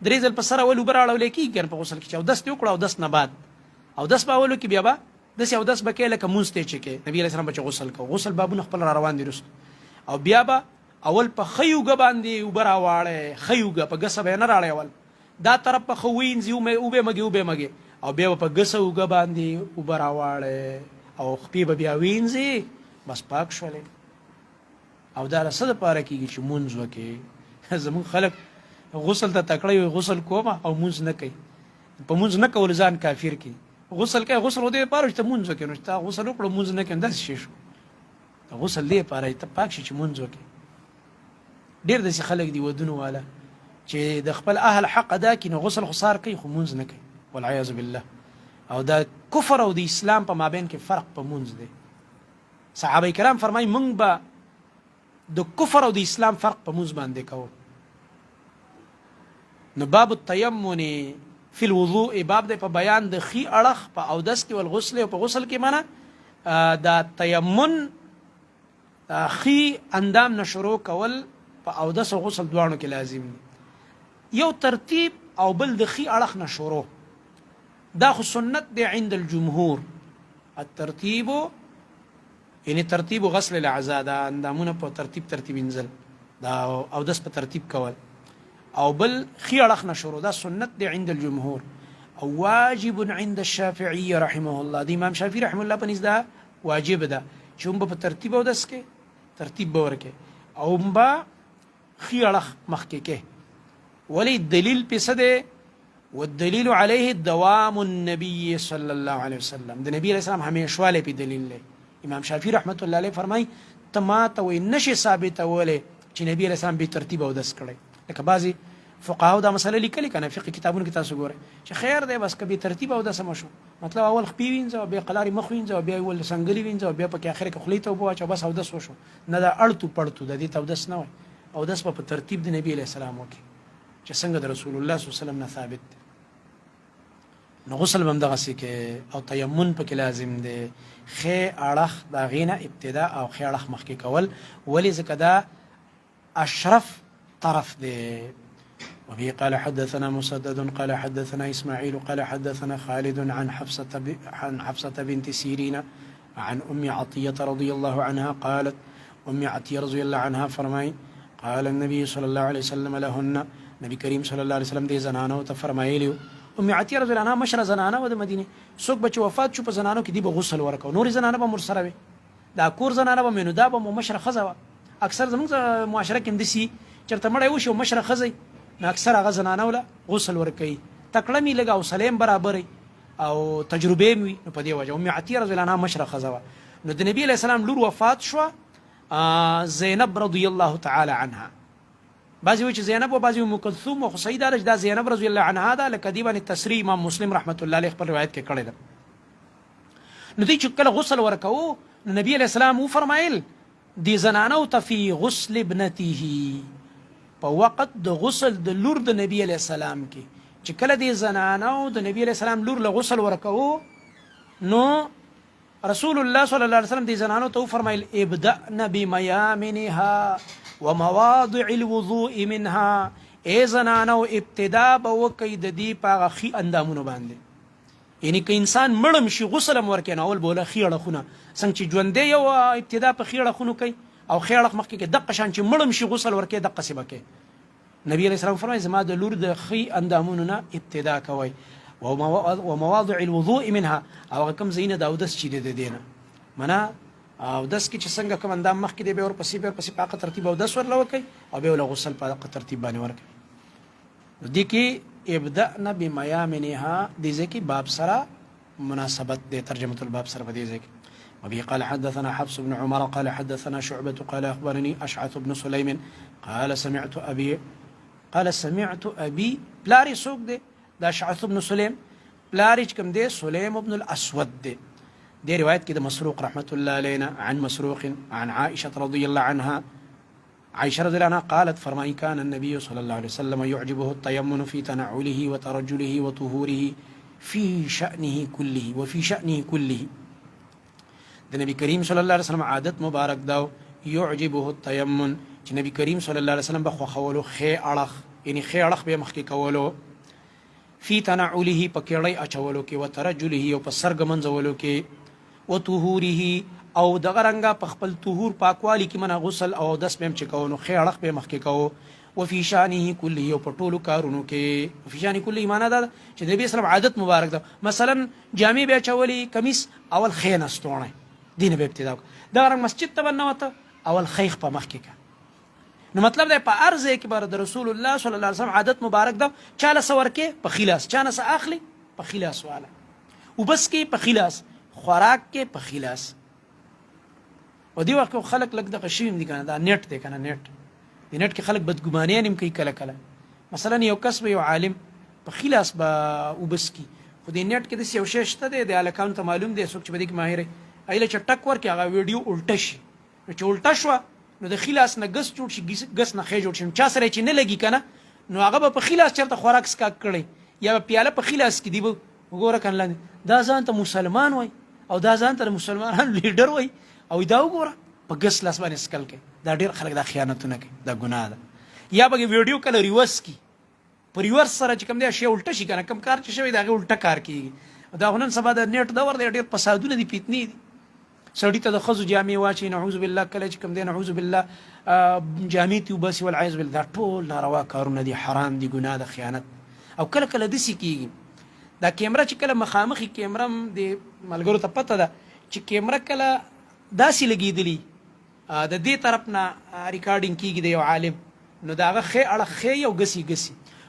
درې ځل په سر اول اوبه راړولی کېږي که په غسل کې چې اودس دې وکړه اودس نه بعد اودس په اولو کې بیا به داسې اودس به کوې لکه مونځ ته چې کوې نبي علیه السلام به چې غسل کوو غسل بابونه خپل را روان دي رستو او بیا به اول په ښی اوږه باندې اوبه راواړی ښی اوږه په ګسه به یې نه راړی اول دا طرف په ښه وینځي اوبې مږې او بیا به په ګسه اوږه باندې اوبه راواړی او خپې به بیا وینځي بس پاک شولې او دا له څه دپاره کېږي چې مونځ وکړې زمونږ خلک غسل ته تکړه وي غسل کومه او مونځ نه کوي په مونځ نه کول ځان کافر کوي غسل کوي غسل و دې لپاره چې ته مونځ وکړې نو چې تا غسل وکړو مونځ نه کوې داسې شی شو غسل دې لپاره ته پاک شي چې مونځ وکړې ډېر داسې خلک دي ودونو والا چې د خپل اهل حق ادا کړي نو غسل خو سار کوي خو مونځ نه کوي والعیاذ بالله او دا کفر او د اسلام په مابین کې فرق په مونځ دی صحابه کرام فرمایي موږ به د کفر او د اسلام فرق په مونځ باندې کوو نو باب التیمن فی الوضوء باب دی په بیان د ښي اړخ په اودس کې والغسل او په غسل کې منه دا تیمن ښي اندام نه شروع کول په اودس او غسل دواړو کې لازم دي یو ترتیب او بل د ښي اړخ نه شروع دا خو سنت دی عند الجمهور الترتیب یعنی ترتیب غسل الاعضاء دا اندامونه په ترتیب انزل دا اودس په ترتیب کول او بل ښي اړخ نه شروع دا سنت دی عند الجمهور او واجب عند الشافعي رحمه الله د امام شافعي رحمه الله په نزد دا واجب ده چې هم په ترتیب اودس کې ترتیب به ورکې او هم به ښي اړخ مخکې کې ولی دلیل په څه دی والدلیل علیه دوام النبي صلی الله علیه وسلم د نبی علیه السلام همیشوالی په دلیل دی امام شافعي رحمت الله علیه فرمای ته ما ته وایي نشي ثابتولی چې نبی علیه السلام بې ترتیب اودس کړی لکه بعضې فقهاو دا مسله لیکلې که نه فقه کتابونو کې تاسو ګورئ چې خیر دی بس که بې ترتیب اودس هم شو مطلب اول خپې وینځه او بیا قلارې مخ وینځه او بیا یې ول سنګلې وینځه او بیا پکې اخر کې خولې ته اوبه واچوه بس اودس وشو نه دا اړتو پړتو د دې ته اودس نه وایي اودس به په ترتیب د نبي علیه السلام وکړي چې څنګه د رسول الله صلی الله علیه وسلم نه ثابت دی نو غسل به هم دغسې کې او تیمن پکې لازم دی ښی اړخ د هغې نه ابتدا او ښی اړخ مخکې کول ولې ځکه دا اشرف طرف دی وبه قال حدثنا مسدد قال حدثنا إسماعيل قال حدثنا خالد عن حفصة بنت سيرين عن أم عطية رضي الله عنها قالت أم عطية رضي الله عنها فرمای قال النبي صلى الله عليه وسلم لهن نبي كريم صلى الله عليه وسلم دي زنانو تفرمایلیو ام عطیه رضی الله عنها مشره زنانه و د مدینه څوک به چې وفات شو په زنانو کې دی به غسل ورکو نور زنانه به مرسره وي دا کور زنانه به مینو دا به مشره خزه و اکثر زموږ معاشره کې مدسي چرته مړی وشي مشره خزه نو اکثر هغه زنانه ولا غسل ورکوي تکړه می لګا او سلیم برابرې او تجربه می نو په دې وجه ام عطیه رضی الله عنها مشره خزه و نو د نبی علیه السلام لور وفات شو زینب رضی الله تعالی عنها بعضی وی چې زینب او بعضی ام کلثوم او سیده رج دا زینب رضی الله عنها دا لکه دی باندې تصریح امام مسلم رحمت الله علیه خپل روایت کې کړی ده نو دی چې کله غسل ورکو نو نبی علیہ السلام و فرمایل دی زنانو ته فی غسل ابنته په وخت د غسل د لور د نبی علیہ السلام کې چې کله دی زنانو د نبی علیہ السلام لور له غسل ورکو نو رسول الله صلی الله علیه وسلم دی زنانو ته فرمایل ابدأن بمیامنها ومواضع الوضوء منها ای زنانو ابتدا به وکئ د دې په هغه ښي اندامونو باندې یعنی که انسان مړم شي غسل هم ورکوي نو اول به له ښي اړخونه څنګه چې ژوندی یو ابتدا په ښي اړخونو کوي او ښي اړخ مخکې کې دقه شان چې مړم شي غسل ورکوي دقسې به کوي نبي علیه السلام فرمایي زما د لور د ښي اندامونو نه ابتدا کوئ ومواضع الوضوء منها او کوم ځایونه د اودس چې د دینه معنا اودس کې چې څنګه کوم اندام مخکې دی به ورپسې په ترتیب اودس ورله وکړي او به له غسل په ترتیب باندې ورکړي دي کې ابدأنا بميامنها دي ځکه باب سره مناسبت دي ترجمه الباب سره په دې ځکه وبه قال حدثنا حفص بن عمر قال حدثنا شعبة قال أخبرني أشعث بن سليم قال سمعت أبي بلاري سوق دي دا أشعث بن سليم بلاري كم دي سليم بن الأسود دي رواية كده مسروق رحمة الله علينا عن مسروق عن عائشة رضي الله عنها عائشة رضي الله عنها قالت فرمائي كان النبي صلى الله عليه وسلم يعجبه التيمن في تنعله وترجله وطهوره في شأنه كله وفي شأنه كله د نبی کریم صلی الله علیه وسلم عادت مبارک داو يعجبه التيمن چې نبی کریم صلی الله علیه وسلم به خوخولو خې اړخ یعنی خې اړخ به مخکې کولو فی تنعله پکړی اچولو کې وترجله او په سرګ منځولو کې وطهوره او دغه رنګه په خپل طهور پاکوالی کې منه غسل او دس بهم چې کوو خې اړخ به مخکې کوو وفي شانه كله او په ټولو کارونو کې وفي شانه كله معنا دا چې نبی اسلام عادت مبارک ده مثلا جامع به چولی کمیس اول خې نستونه دین به ابتدا دا رنګ مسجد ته بنوته اول خیخ په مخ کې نو مطلب دا په ارزه کې بر د رسول الله صلی الله علیه وسلم عادت مبارک ده چاله سور کې په خلاص چانه سه اخلي په خلاص والا وبس کې په خلاص خوراک کې په خلاص او دی وخت خلک لګ د قشیم دي کنه دا نیټ دی کنه نیټ د نیټ کې خلک بدګمانیان هم کوي کله کله مثلا یو کس یو عالم په خلاص به وبس کې خو د نیټ کې د یو شی شته دی د اکاونټ ته معلوم دی څوک چې بده کې ماهر ایله چې ټک ورکې هغه ویډیو الټه شي نو چې الټه شوه نو د خلاص نه ګس جوړ شي ګس نه خې جوړ شي چا سره چې نه لګي کنه نو هغه به په خلاص چرته خوراک سکا کړي یا پیاله په خلاص کې دی وګوره کنه دا ځان ته مسلمان وای او دا ځان ته مسلمانانو لیډر وای او دا وګوره په ګس لاس باندې سکل کې دا ډیر خلک دا خیانتونه کوي دا ګناه ده یا به ویډیو کله ریورس کی په ریورس سره چې کوم دی شی الټه شي کنه کوم کار چې شوی دا الټه کار کیږي دا هنن سبا د نیټ دور دی ډیر فسادونه دي پیتنی دي سړی ته د خزو جامع واچي نعوذ بالله کله چې کوم دی نعوذ بالله جامع تی وبس والعیاذ بالله دا ټول ناروا کارونه دي حرام دي ګناه ده خیانت او کله کله دسی کیږي دا کیمرا چې کله مخامخي کیمرا د ملګرو ته پته ده چې کیمرا کله داسې لګیدلی د دې طرف نه ریکارډینګ کیږي د یو عالم نو داغه خې اړه خې یو غسی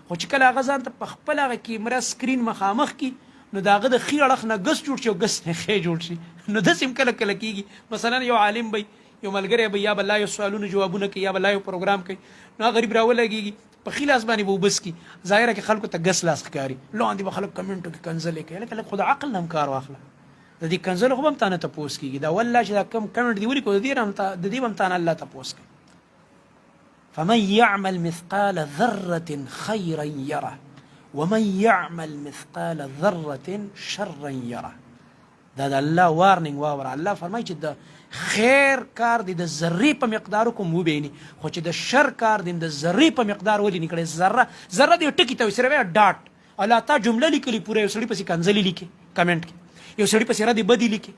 خو چې کله هغه ځان ته په خپل هغه کیمرا سکرین مخامخ کی نو داغه د خې اړه نه غس جوړ شي او غس نه خې جوړ شي نو د سیم کله کله کیږي مثلا یو عالم به یو ملګری به یا بل یو سوالونه جوابونه کوي یا بل یو پروګرام کوي نو غریب راولګي په خلاص باندې به وبس کی ظاهره کې خلکو ته غس لاس ښکاری لاندې به خلک کمنټو کې کنزل کوي لکه خود عقل نم کار واخله د دې کنزل خو هم تانه ته پوس کیږي دا والله چې دا کم کمنټ دی ولی کو د دې هم تانه الله ته پوس کوي فمن يعمل مثقال ذرة خيرا يره ومن يعمل مثقال ذرة شرا يره دا د الله وارننګ واور الله فرمایي چې د خیر کار دی د ذره په مقدار کوم وبیني خو چې د شر کار دی د ذره په مقدار ولې نکړي ذره دی ټکی ته سره ډاټ الله تا جمله لیکلی پوره یو سړي پسې کنځلي لیکي کمنټ کې یو سړي پسې را دی بدی لیکي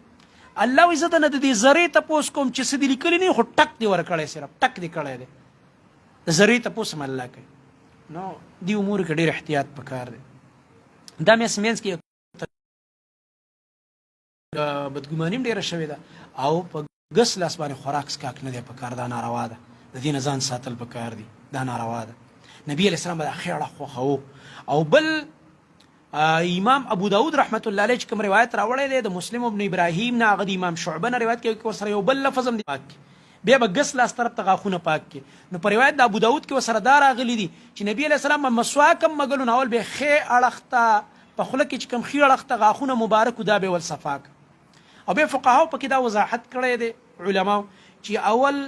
الله عزت نه د دې ذره ته پوس کوم چې سدي لیکلی نه خو ټک دی ور کړی صرف ټک دی کړی دی د ذره ته پوس هم الله کوي نو دی امور کې ډېر احتیاط پکار دی دا مې سمینس کې بدګماني ډیره شوې ده او په ګس لاس باندې خوراک سکاک نه دی پکار دا ناروا ده د دې نه ځان ساتل پکار دي دا ناروا ده نبی علیہ السلام د خیره خوخو او بل امام ابو داود رحمت الله علیه کوم روایت راوړی دی د مسلم ابن ابراهیم نه غد امام شعبه نه روایت کوي ورسره یو بل لفظ هم دی پاک بیا به ګس لاس طرف ته غاخونه پاک کې نو په روایت د ابو داود کې وسره دا راغلی دي چې نبی علیہ السلام مسواک مګلو ناول به خې اړخته په خله کې کوم خې اړخته غاخونه مبارک دا به ول صفاک او به فقهاو په کې دا وضاحت کړی دی علما چې اول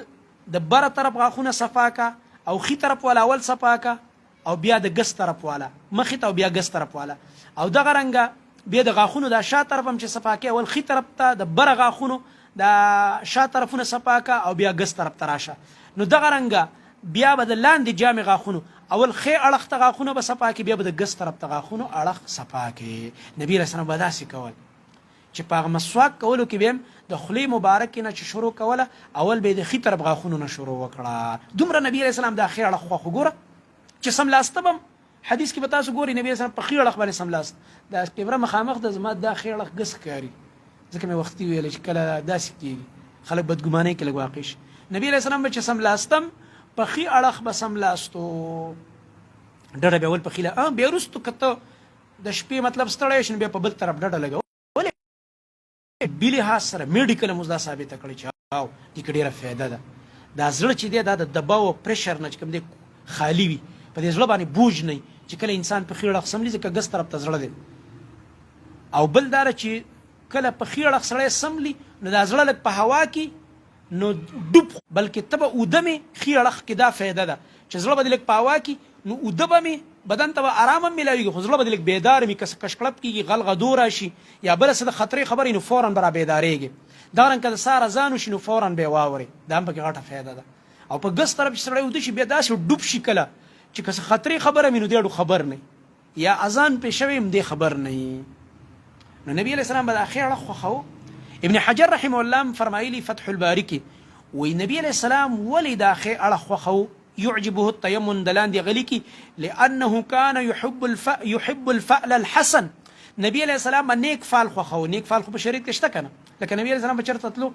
د بره طرف غاخونه صفاکه او خې طرف ولا اول صفاکه او بیا د ګس طرف والا مخې ته او بیا ګس طرف والا او دغه رنګه بیا د غاخونو د شا طرف هم چې صفاکه اول خې طرف ته د بره غاخونو د شا طرفونه صفاکه او بیا ګس طرف ته راشه نو دغه رنګه بیا به د لاندې جامې غاخونو اول خې اړخ ته غاخونه به صفاکه بیا به د ګس طرف ته غاخونو اړخ صفاکه نبی رسول الله داسې کول چې په مسواک کولو کې به د خلی مبارک نه چې شروع کوله اول به د خې طرف غاخونو نه شروع وکړه دومره نبی رسول الله د خې اړخ خو ګوره چې سم لاستبم حدیث کې به تاسو ګورئ نبی اسلام په خیر اړخ باندې سملاست دا کیمره مخامخ د زما دا خیر اړخ ګس کاری ځکه مې وختي ویل چې کله داسې کېږي خلک بدګمانۍ کې لږ واقع شي نبی علیه السلام به چې سملاستم په ښي اړخ به سملاستو ډډه به ول په ښي بیا وروستو که ته د شپې مطلب ستړی شي نو بیا په بل طرف ډډه لګوه ولې بې لحاظ سره میډیکل هم اوس دا ثابته کړې چې او دې کې ډېره فایده ده دا زړه چې دی دا د دباو او پریشر نه چې کوم دی خالي وي په دې زړه باندې بوج نه چې کله انسان په ښي اړخ سملي ځکه ګس طرف ته زړه دی او بل دا چې کله په ښي اړخ سړی سملي نو دا زړه لږ په هوا کې نو ډوب بلکې ته به اوده مې ښي اړخ کې دا فایده ده چې زړه به دې لږ په هوا کې نو اوده به مې بدن ته به ارام هم میلاویږي خو زړه به دې لږ بیدار مې که څه کشکړپ کېږي غلغدو راشي یا بله څه د خطرې خبرې نو فوراً به را بیدارېږي دغرنګ که د سهار اذان وشي نو فوراً به یې واورې دا هم پکې غټه فایده ده او په ګس طرف چې سړی اوده شي بیا داسې ډوب شي کله چې که څه خطرې خبره مې نو دې خبر نه یا اذان پې شوی هم دې خبر نه نو نبی علیه السلام به د اخر اړخ خوښوه ابن حجر رحمه الله فرمایلی فتح الباری کې وی نبی علیه السلام ولې د اخر اړخ خوښوه يعجبه التيمم دلاندې غلي کې لانه كان يحب الفعل الحسن نبی علیه السلام نیک فعل خوښوه نیک فعل خو په شریعت کې شته کنه لکه نبی علیه السلام به چېرته تلو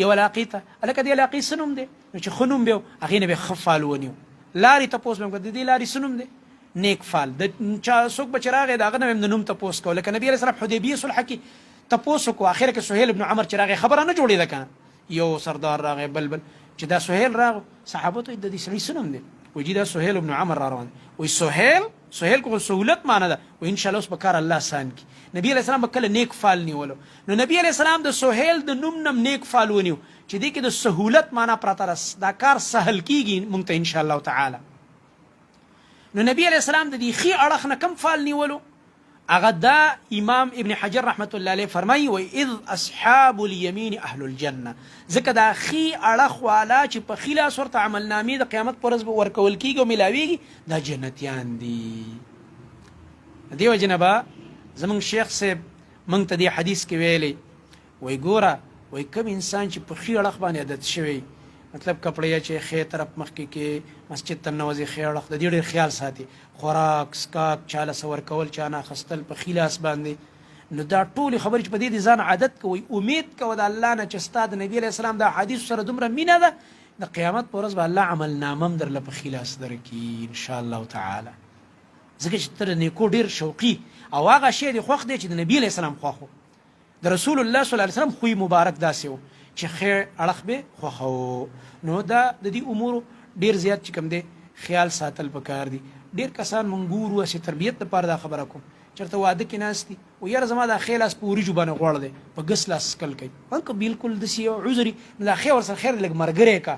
یو علاقې ته هلکه دې علاقې څه نوم دی نو چې ښه نوم به و هغې نه به یې ښه فعل ونیو لارې تپوس به یې وکړه د دې لارې څه نوم دی نیک فعل د چا څوک به چې راغی د هغه نه به یې د نوم تپوس کوو لکه نبي علیه السلام حدیبیې صلح کې تپوس وکړو اخره کې سهیل بن عمر چې راغی خبره نه جوړېده که نه یو سردار راغی بل چې دا سهیل راغو صحابه ته د دې سړي څه نوم دی وایي جي دا سهیل بن عمر را روان دی وایي سهیل کو سهولت معنی ده وایي انشاءالله اوس به کار الله آسان کړي نبي علیه السلام به کله نیک فعل نیولو نو نبي علیه السلام د سهیل د نوم نم نیک فعل ونیو چې دې کې د سهولت معنا پراته ده دا کار سهل کېږي موږ ته انشاءالله تعالی نو نبی علیه السلام د دې ښي اړخ نه کم فعل نیولو هغه دا امام ابن حجر رحمت الله علیه فرمایي وایي اذ اصحاب الیمین اهل الجنه ځکه دا ښي اړخ والا چې په ښي لاس ورته عملنامې د قیامت په ورځ به ورکول کېږي او میلاویږي دا جنتیان دي دې وجې نه به زموږ شیخ صاحب موږ ته دې حدیث کې ویلی وایي ګوره وایي کوم انسان چې په ښي اړخ باندې عادت شوی مطلب کپړې چې ښې طرف مخکې کې مسجد ته ننوځي ښي اړخ د دې ډېر خیال ساتي خوراک سکاک چاله څه ورکول چا نه اخیستل په ښي لاس باندې نو دا ټولې خبرې چې په دې ځان عادت کوئ امید کوه د الله نه چې ستا د نبي علیه السلام دا حدیث سره دومره مینه ده د قیامت په ورځ به الله عملنامه هم درله په ښي لاس درکړي انشاءالله تعالی ځکه چې ته د نیکو ډېر شوقي او هغه شی دې خوښ دی چې د نبي علیه السلام خوښ و د رسول الله صلی الله علیه وسلم خوی مبارک داسې و چې خیر اړخ به خوښو نو دا د دې امورو ډېر زیات چې کوم دی خیال ساتل پکار دي ډېر کسان مونږ ګورو هسې تربیت لپاره دا خبره کوم چېرته واده کې ناست دي و یاره زما دا ښی لاس په وریجو باندې غوړ دی په ګس لاس سکل کوي که بلکل داسې یو عذري نو دا ښی ورسره خیر لږ ملګری کا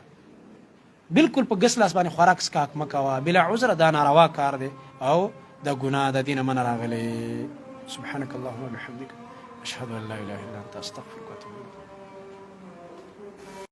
بلکل په ګس لاس باندې خوراک سکاک مه کوه بلا عذره دا ناروا کار دی او دا ګناه د دې نه منه راغلی سبحانك اللهم وبحمدك أشهد أن لا إله إلا أنت أستغفرك وأتوب إليك